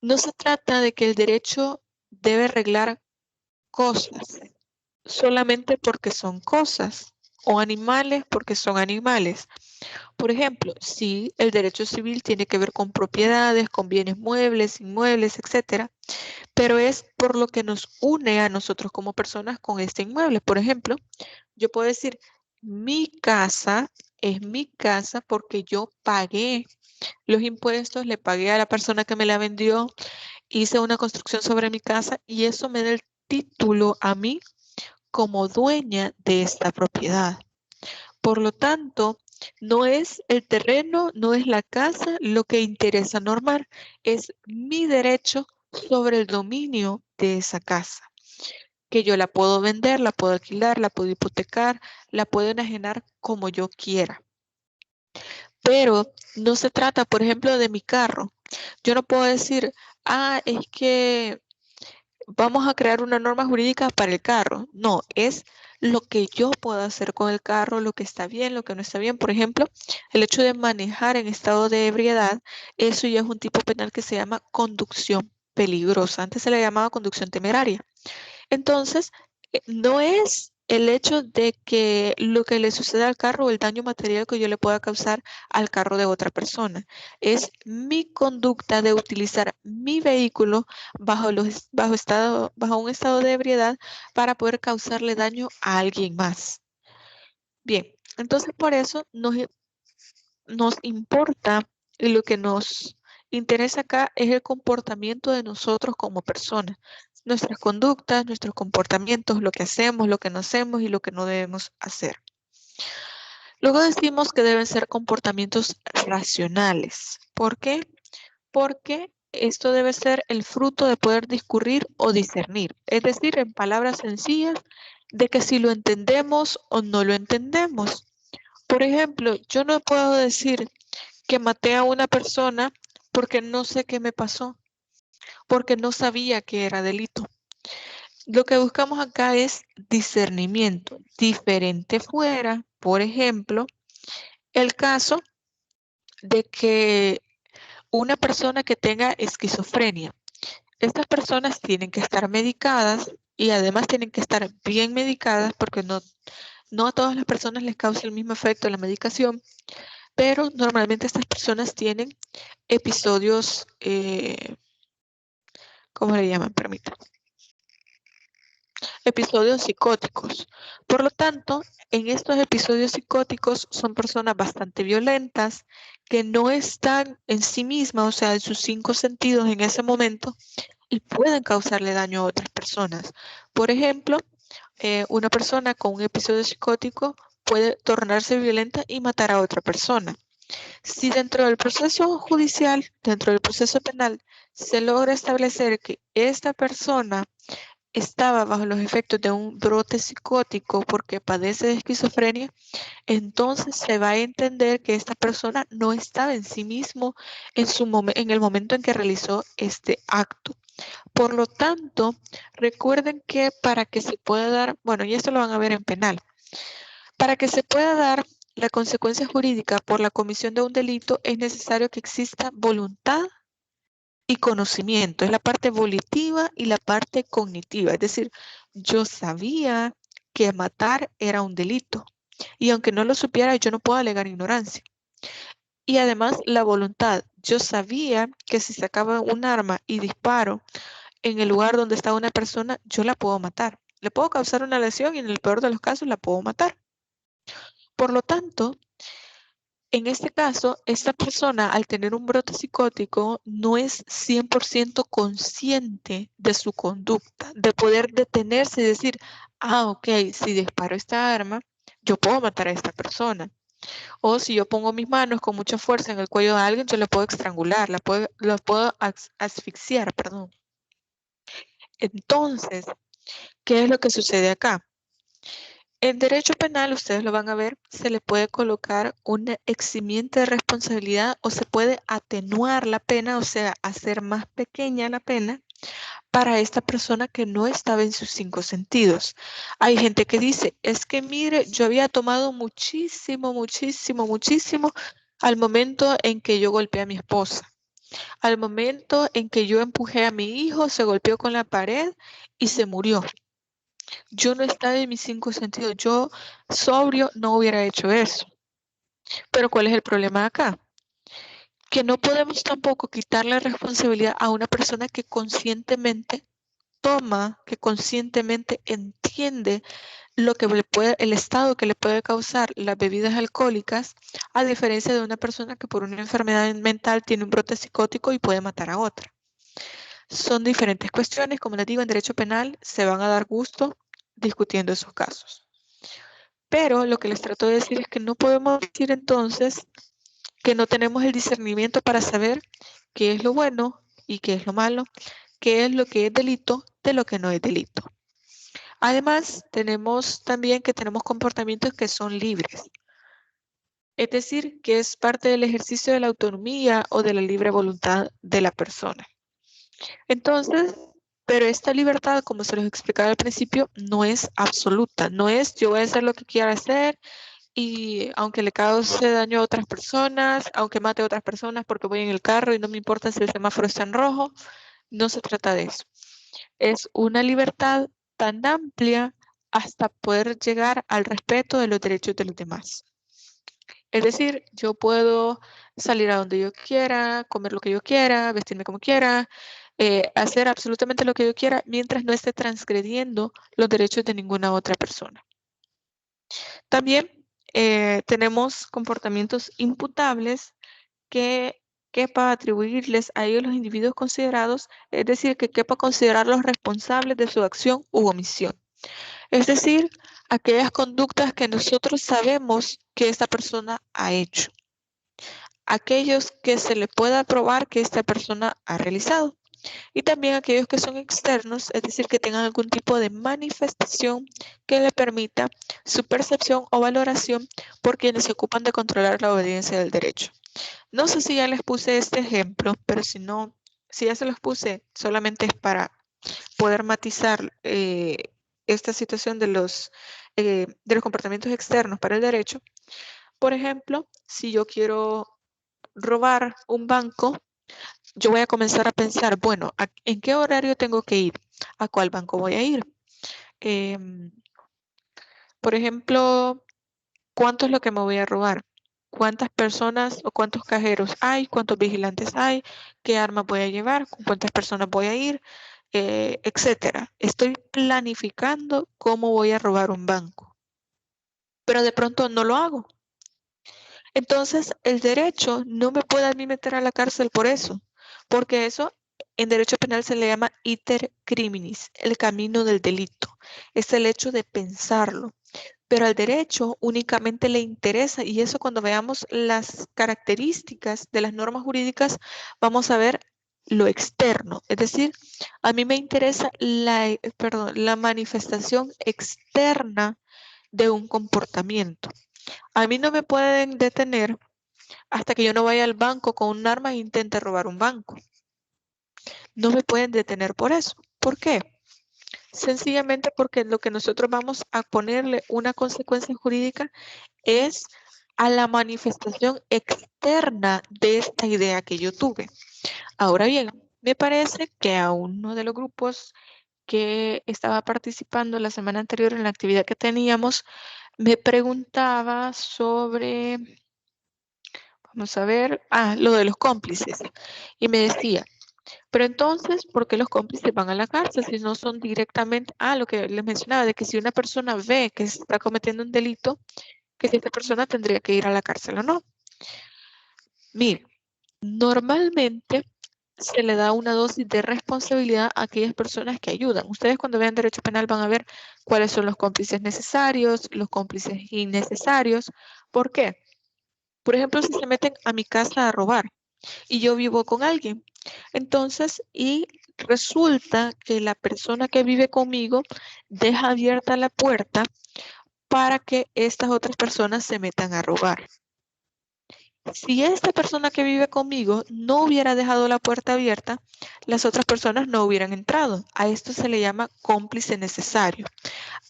no se trata de que el derecho debe arreglar cosas solamente porque son cosas o animales porque son animales. Por ejemplo, sí, el derecho civil tiene que ver con propiedades, con bienes muebles, inmuebles, etcétera, pero es por lo que nos une a nosotros como personas con este inmueble. Por ejemplo, yo puedo decir, mi casa es mi casa porque yo pagué los impuestos, le pagué a la persona que me la vendió, hice una construcción sobre mi casa y eso me da el título a mí como dueña de esta propiedad. Por lo tanto, no es el terreno, no es la casa lo que interesa normar, es mi derecho sobre el dominio de esa casa, que yo la puedo vender, la puedo alquilar, la puedo hipotecar, la puedo enajenar como yo quiera. Pero no se trata, por ejemplo, de mi carro. Yo no puedo decir, es que vamos a crear una norma jurídica para el carro. No, es lo que yo puedo hacer con el carro, lo que está bien, lo que no está bien. Por ejemplo, el hecho de manejar en estado de ebriedad, eso ya es un tipo penal que se llama conducción peligrosa. Antes se le llamaba conducción temeraria. Entonces, no es el hecho de que lo que le suceda al carro o el daño material que yo le pueda causar al carro de otra persona. Es mi conducta de utilizar mi vehículo bajo un estado de ebriedad para poder causarle daño a alguien más. Bien, entonces por eso nos importa y lo que nos interesa acá es el comportamiento de nosotros como personas, nuestras conductas, nuestros comportamientos, lo que hacemos, lo que no hacemos y lo que no debemos hacer. Luego decimos que deben ser comportamientos racionales. ¿Por qué? Porque esto debe ser el fruto de poder discurrir o discernir. Es decir, en palabras sencillas, de que si lo entendemos o no lo entendemos. Por ejemplo, yo no puedo decir que maté a una persona porque no sé qué me pasó, porque no sabía que era delito. Lo que buscamos acá es discernimiento. Diferente fuera, por ejemplo, el caso de que una persona que tenga esquizofrenia. Estas personas tienen que estar medicadas y además tienen que estar bien medicadas porque no a todas las personas les causa el mismo efecto la medicación, pero normalmente estas personas tienen episodios, ¿cómo le llaman? Permítanme. Episodios psicóticos. Por lo tanto, en estos episodios psicóticos son personas bastante violentas que no están en sí mismas, o sea, en sus 5 sentidos en ese momento y pueden causarle daño a otras personas. Por ejemplo, una persona con un episodio psicótico puede tornarse violenta y matar a otra persona. Si dentro del proceso judicial, dentro del proceso penal, se logra establecer que esta persona estaba bajo los efectos de un brote psicótico porque padece de esquizofrenia, entonces se va a entender que esta persona no estaba en sí mismo en el momento en que realizó este acto. Por lo tanto, recuerden que para que se pueda dar, bueno, y esto lo van a ver en penal, para que se pueda dar la consecuencia jurídica por la comisión de un delito es necesario que exista voluntad y conocimiento. Es la parte volitiva y la parte cognitiva. Es decir, yo sabía que matar era un delito y aunque no lo supiera, yo no puedo alegar ignorancia. Y además la voluntad. Yo sabía que si sacaba un arma y disparo en el lugar donde está una persona, yo la puedo matar. Le puedo causar una lesión y en el peor de los casos la puedo matar. Por lo tanto, en este caso, esta persona al tener un brote psicótico no es 100% consciente de su conducta, de poder detenerse y decir, ok, si disparo esta arma, yo puedo matar a esta persona. O si yo pongo mis manos con mucha fuerza en el cuello de alguien, yo la puedo estrangular, la puedo asfixiar, perdón. Entonces, ¿qué es lo que sucede acá? En derecho penal, ustedes lo van a ver, se le puede colocar una eximiente de responsabilidad o se puede atenuar la pena, o sea, hacer más pequeña la pena para esta persona que no estaba en sus 5 sentidos. Hay gente que dice, es que mire, yo había tomado muchísimo al momento en que yo golpeé a mi esposa. Al momento en que yo empujé a mi hijo, se golpeó con la pared y se murió. Yo no estaba en mis 5 sentidos. Yo, sobrio, no hubiera hecho eso. Pero ¿cuál es el problema acá? Que no podemos tampoco quitarle responsabilidad a una persona que conscientemente toma, que conscientemente entiende el estado que le puede causar las bebidas alcohólicas, a diferencia de una persona que por una enfermedad mental tiene un brote psicótico y puede matar a otra. Son diferentes cuestiones, como les digo, en derecho penal se van a dar gusto discutiendo esos casos. Pero lo que les trato de decir es que no podemos decir entonces que no tenemos el discernimiento para saber qué es lo bueno y qué es lo malo, qué es lo que es delito de lo que no es delito. Además, tenemos también que tenemos comportamientos que son libres. Es decir, que es parte del ejercicio de la autonomía o de la libre voluntad de la persona. Entonces, pero esta libertad, como se los explicaba al principio, no es absoluta. No es yo voy a hacer lo que quiera hacer y aunque le cause daño a otras personas, aunque mate a otras personas porque voy en el carro y no me importa si el semáforo está en rojo, no se trata de eso. Es una libertad tan amplia hasta poder llegar al respeto de los derechos de los demás. Es decir, yo puedo salir a donde yo quiera, comer lo que yo quiera, vestirme como quiera, hacer absolutamente lo que yo quiera mientras no esté transgrediendo los derechos de ninguna otra persona. También tenemos comportamientos imputables que quepa atribuirles a ellos los individuos considerados, es decir, que quepa considerarlos responsables de su acción u omisión. Es decir, aquellas conductas que nosotros sabemos que esta persona ha hecho. Aquellos que se le pueda probar que esta persona ha realizado. Y también aquellos que son externos, es decir, que tengan algún tipo de manifestación que le permita su percepción o valoración por quienes se ocupan de controlar la obediencia del derecho. No sé si ya les puse este ejemplo, pero si no, si ya se los puse, solamente es para poder matizar esta situación de los comportamientos externos para el derecho. Por ejemplo, si yo quiero robar un banco, yo voy a comenzar a pensar, bueno, ¿en qué horario tengo que ir? ¿A cuál banco voy a ir? Por ejemplo, ¿cuánto es lo que me voy a robar? ¿Cuántas personas o cuántos cajeros hay? ¿Cuántos vigilantes hay? ¿Qué arma voy a llevar? ¿Con cuántas personas voy a ir? Etcétera. Estoy planificando cómo voy a robar un banco, pero de pronto no lo hago. Entonces, el derecho no me puede a mí meter a la cárcel por eso, porque eso en derecho penal se le llama iter criminis, el camino del delito. Es el hecho de pensarlo. Pero al derecho únicamente le interesa, y eso cuando veamos las características de las normas jurídicas, vamos a ver lo externo. Es decir, a mí me interesa la manifestación externa de un comportamiento. A mí no me pueden detener hasta que yo no vaya al banco con un arma e intente robar un banco. No me pueden detener por eso. ¿Por qué? Sencillamente porque lo que nosotros vamos a ponerle una consecuencia jurídica es a la manifestación externa de esta idea que yo tuve. Ahora bien, me parece que a uno de los grupos que estaba participando la semana anterior en la actividad que teníamos, me preguntaba sobre, vamos a ver, lo de los cómplices. Y me decía, pero entonces, ¿por qué los cómplices van a la cárcel si no son directamente, lo que les mencionaba, de que si una persona ve que se está cometiendo un delito, que si esta persona tendría que ir a la cárcel o no? Mire, normalmente se le da una dosis de responsabilidad a aquellas personas que ayudan. Ustedes cuando vean derecho penal van a ver cuáles son los cómplices necesarios, los cómplices innecesarios. ¿Por qué? Por ejemplo, si se meten a mi casa a robar y yo vivo con alguien, entonces, y resulta que la persona que vive conmigo deja abierta la puerta para que estas otras personas se metan a robar. Si esta persona que vive conmigo no hubiera dejado la puerta abierta, las otras personas no hubieran entrado. A esto se le llama cómplice necesario.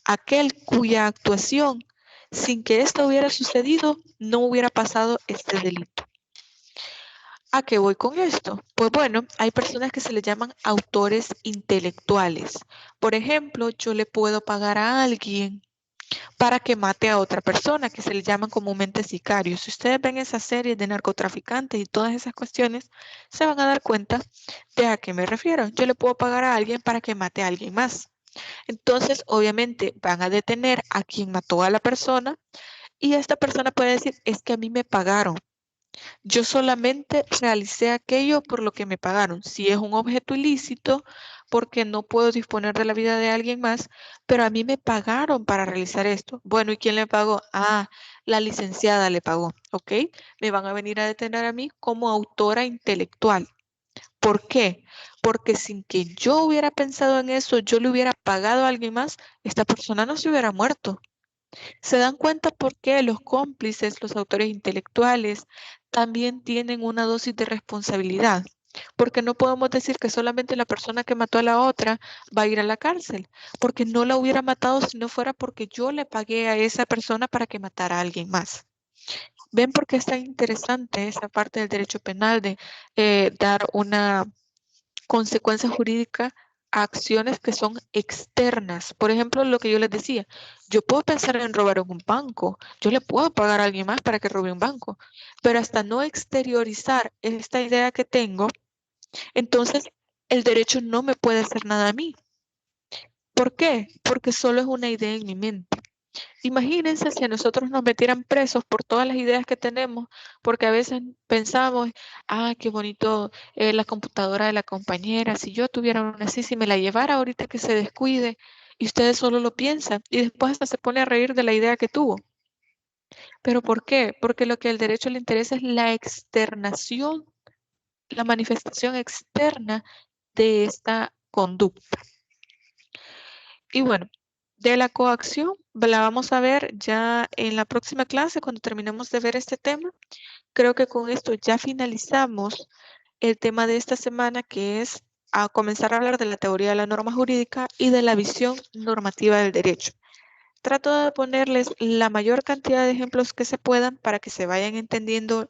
Aquel cuya actuación, sin que esto hubiera sucedido, no hubiera pasado este delito. ¿A qué voy con esto? Pues bueno, hay personas que se les llaman autores intelectuales. Por ejemplo, yo le puedo pagar a alguien para que mate a otra persona, que se le llaman comúnmente sicarios. Si ustedes ven esas series de narcotraficantes y todas esas cuestiones, se van a dar cuenta de a qué me refiero. Yo le puedo pagar a alguien para que mate a alguien más. Entonces, obviamente, van a detener a quien mató a la persona y esta persona puede decir, es que a mí me pagaron. Yo solamente realicé aquello por lo que me pagaron. Si es un objeto ilícito, porque no puedo disponer de la vida de alguien más, pero a mí me pagaron para realizar esto. Bueno, ¿y quién le pagó? La licenciada le pagó, ¿ok? Me van a venir a detener a mí como autora intelectual. ¿Por qué? Porque sin que yo hubiera pensado en eso, yo le hubiera pagado a alguien más, esta persona no se hubiera muerto. ¿Se dan cuenta por qué los cómplices, los autores intelectuales, también tienen una dosis de responsabilidad? Porque no podemos decir que solamente la persona que mató a la otra va a ir a la cárcel, porque no la hubiera matado si no fuera porque yo le pagué a esa persona para que matara a alguien más. ¿Ven por qué es tan interesante esta parte del derecho penal de dar una consecuencia jurídica a acciones que son externas? Por ejemplo, lo que yo les decía, yo puedo pensar en robar en un banco, yo le puedo pagar a alguien más para que robe un banco, pero hasta no exteriorizar esta idea que tengo, entonces el derecho no me puede hacer nada a mí. ¿Por qué? Porque solo es una idea en mi mente. Imagínense si a nosotros nos metieran presos por todas las ideas que tenemos, porque a veces pensamos, qué bonito la computadora de la compañera, si yo tuviera una así, si me la llevara ahorita que se descuide, y ustedes solo lo piensan, y después hasta se pone a reír de la idea que tuvo. ¿Pero por qué? Porque lo que al derecho le interesa es la externación, la manifestación externa de esta conducta. Y bueno, de la coacción la vamos a ver ya en la próxima clase cuando terminemos de ver este tema. Creo que con esto ya finalizamos el tema de esta semana, que es a comenzar a hablar de la teoría de la norma jurídica y de la visión normativa del derecho. Trato de ponerles la mayor cantidad de ejemplos que se puedan para que se vayan entendiendo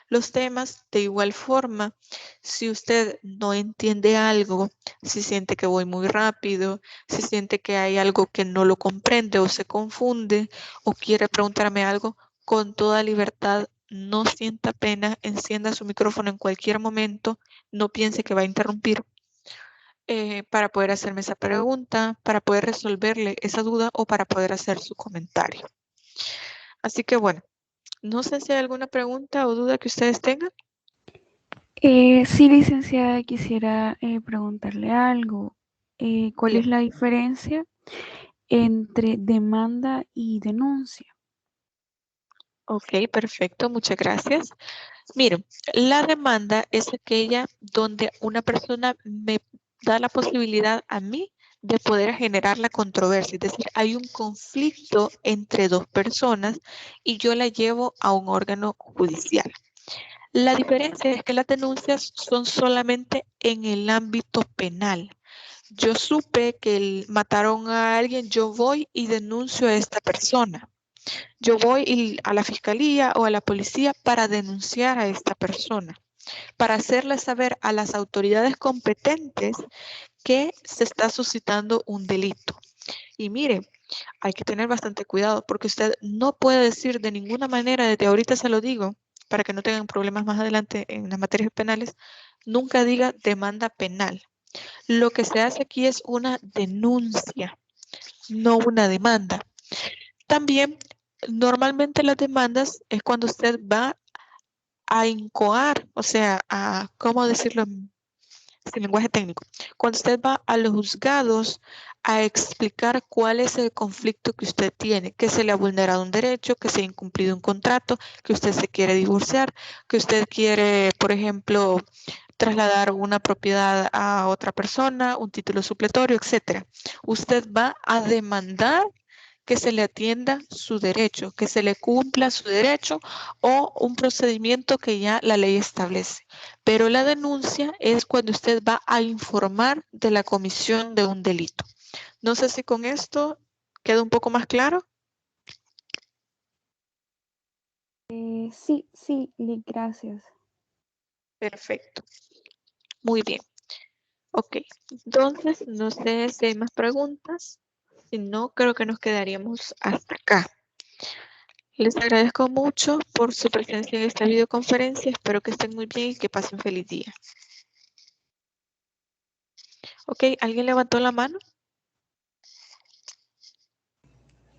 los temas. De igual forma, si usted no entiende algo, si siente que voy muy rápido, si siente que hay algo que no lo comprende o se confunde o quiere preguntarme algo, con toda libertad, no sienta pena, encienda su micrófono en cualquier momento, no piense que va a interrumpir para poder hacerme esa pregunta, para poder resolverle esa duda o para poder hacer su comentario. Así que bueno, no sé si hay alguna pregunta o duda que ustedes tengan. Sí, licenciada, quisiera preguntarle algo. ¿Cuál Bien. es la diferencia entre demanda y denuncia? Ok, perfecto, muchas gracias. Miren, la demanda es aquella donde una persona me da la posibilidad a mí de poder generar la controversia. Es decir, hay un conflicto entre dos personas y yo la llevo a un órgano judicial. La diferencia es que las denuncias son solamente en el ámbito penal. Yo supe que mataron a alguien, yo voy y denuncio a esta persona. Yo voy a la fiscalía o a la policía para denunciar a esta persona, para hacerle saber a las autoridades competentes que se está suscitando un delito. Y mire, hay que tener bastante cuidado porque usted no puede decir de ninguna manera, desde ahorita se lo digo, para que no tengan problemas más adelante en las materias penales, nunca diga demanda penal. Lo que se hace aquí es una denuncia, no una demanda. También, normalmente las demandas es cuando usted va a incoar, o sea, a, ¿cómo decirlo sin lenguaje técnico? Cuando usted va a los juzgados a explicar cuál es el conflicto que usted tiene, que se le ha vulnerado un derecho, que se ha incumplido un contrato, que usted se quiere divorciar, que usted quiere, por ejemplo, trasladar una propiedad a otra persona, un título supletorio, etcétera. Usted va a demandar que se le atienda su derecho, que se le cumpla su derecho o un procedimiento que ya la ley establece. Pero la denuncia es cuando usted va a informar de la comisión de un delito. No sé si con esto queda un poco más claro. Sí, gracias. Perfecto. Muy bien. Ok, entonces no sé si hay más preguntas. Si no, creo que nos quedaríamos hasta acá. Les agradezco mucho por su presencia en esta videoconferencia. Espero que estén muy bien y que pasen un feliz día. Ok, ¿alguien levantó la mano?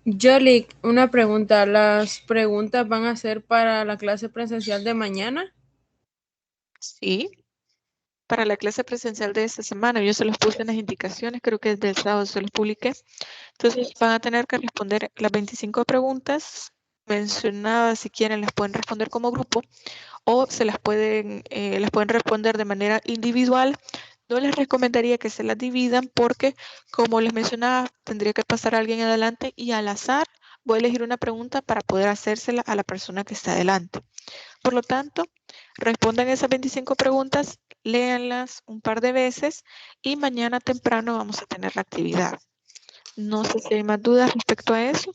Yoli, una pregunta. ¿Las preguntas van a ser para la clase presencial de mañana? Sí, para la clase presencial de esta semana. Yo se los puse en las indicaciones, creo que desde el sábado se los publiqué. Entonces van a tener que responder las 25 preguntas mencionadas. Si quieren, las pueden responder como grupo o se las pueden responder de manera individual. No les recomendaría que se las dividan porque, como les mencionaba, tendría que pasar alguien adelante y al azar voy a elegir una pregunta para poder hacérsela a la persona que está adelante. Por lo tanto, respondan esas 25 preguntas, léanlas un par de veces y mañana temprano vamos a tener la actividad. No sé si hay más dudas respecto a eso.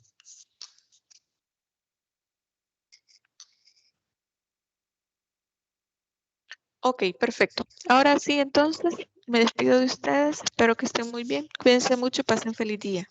Ok, perfecto. Ahora sí, entonces, me despido de ustedes. Espero que estén muy bien. Cuídense mucho y pasen feliz día.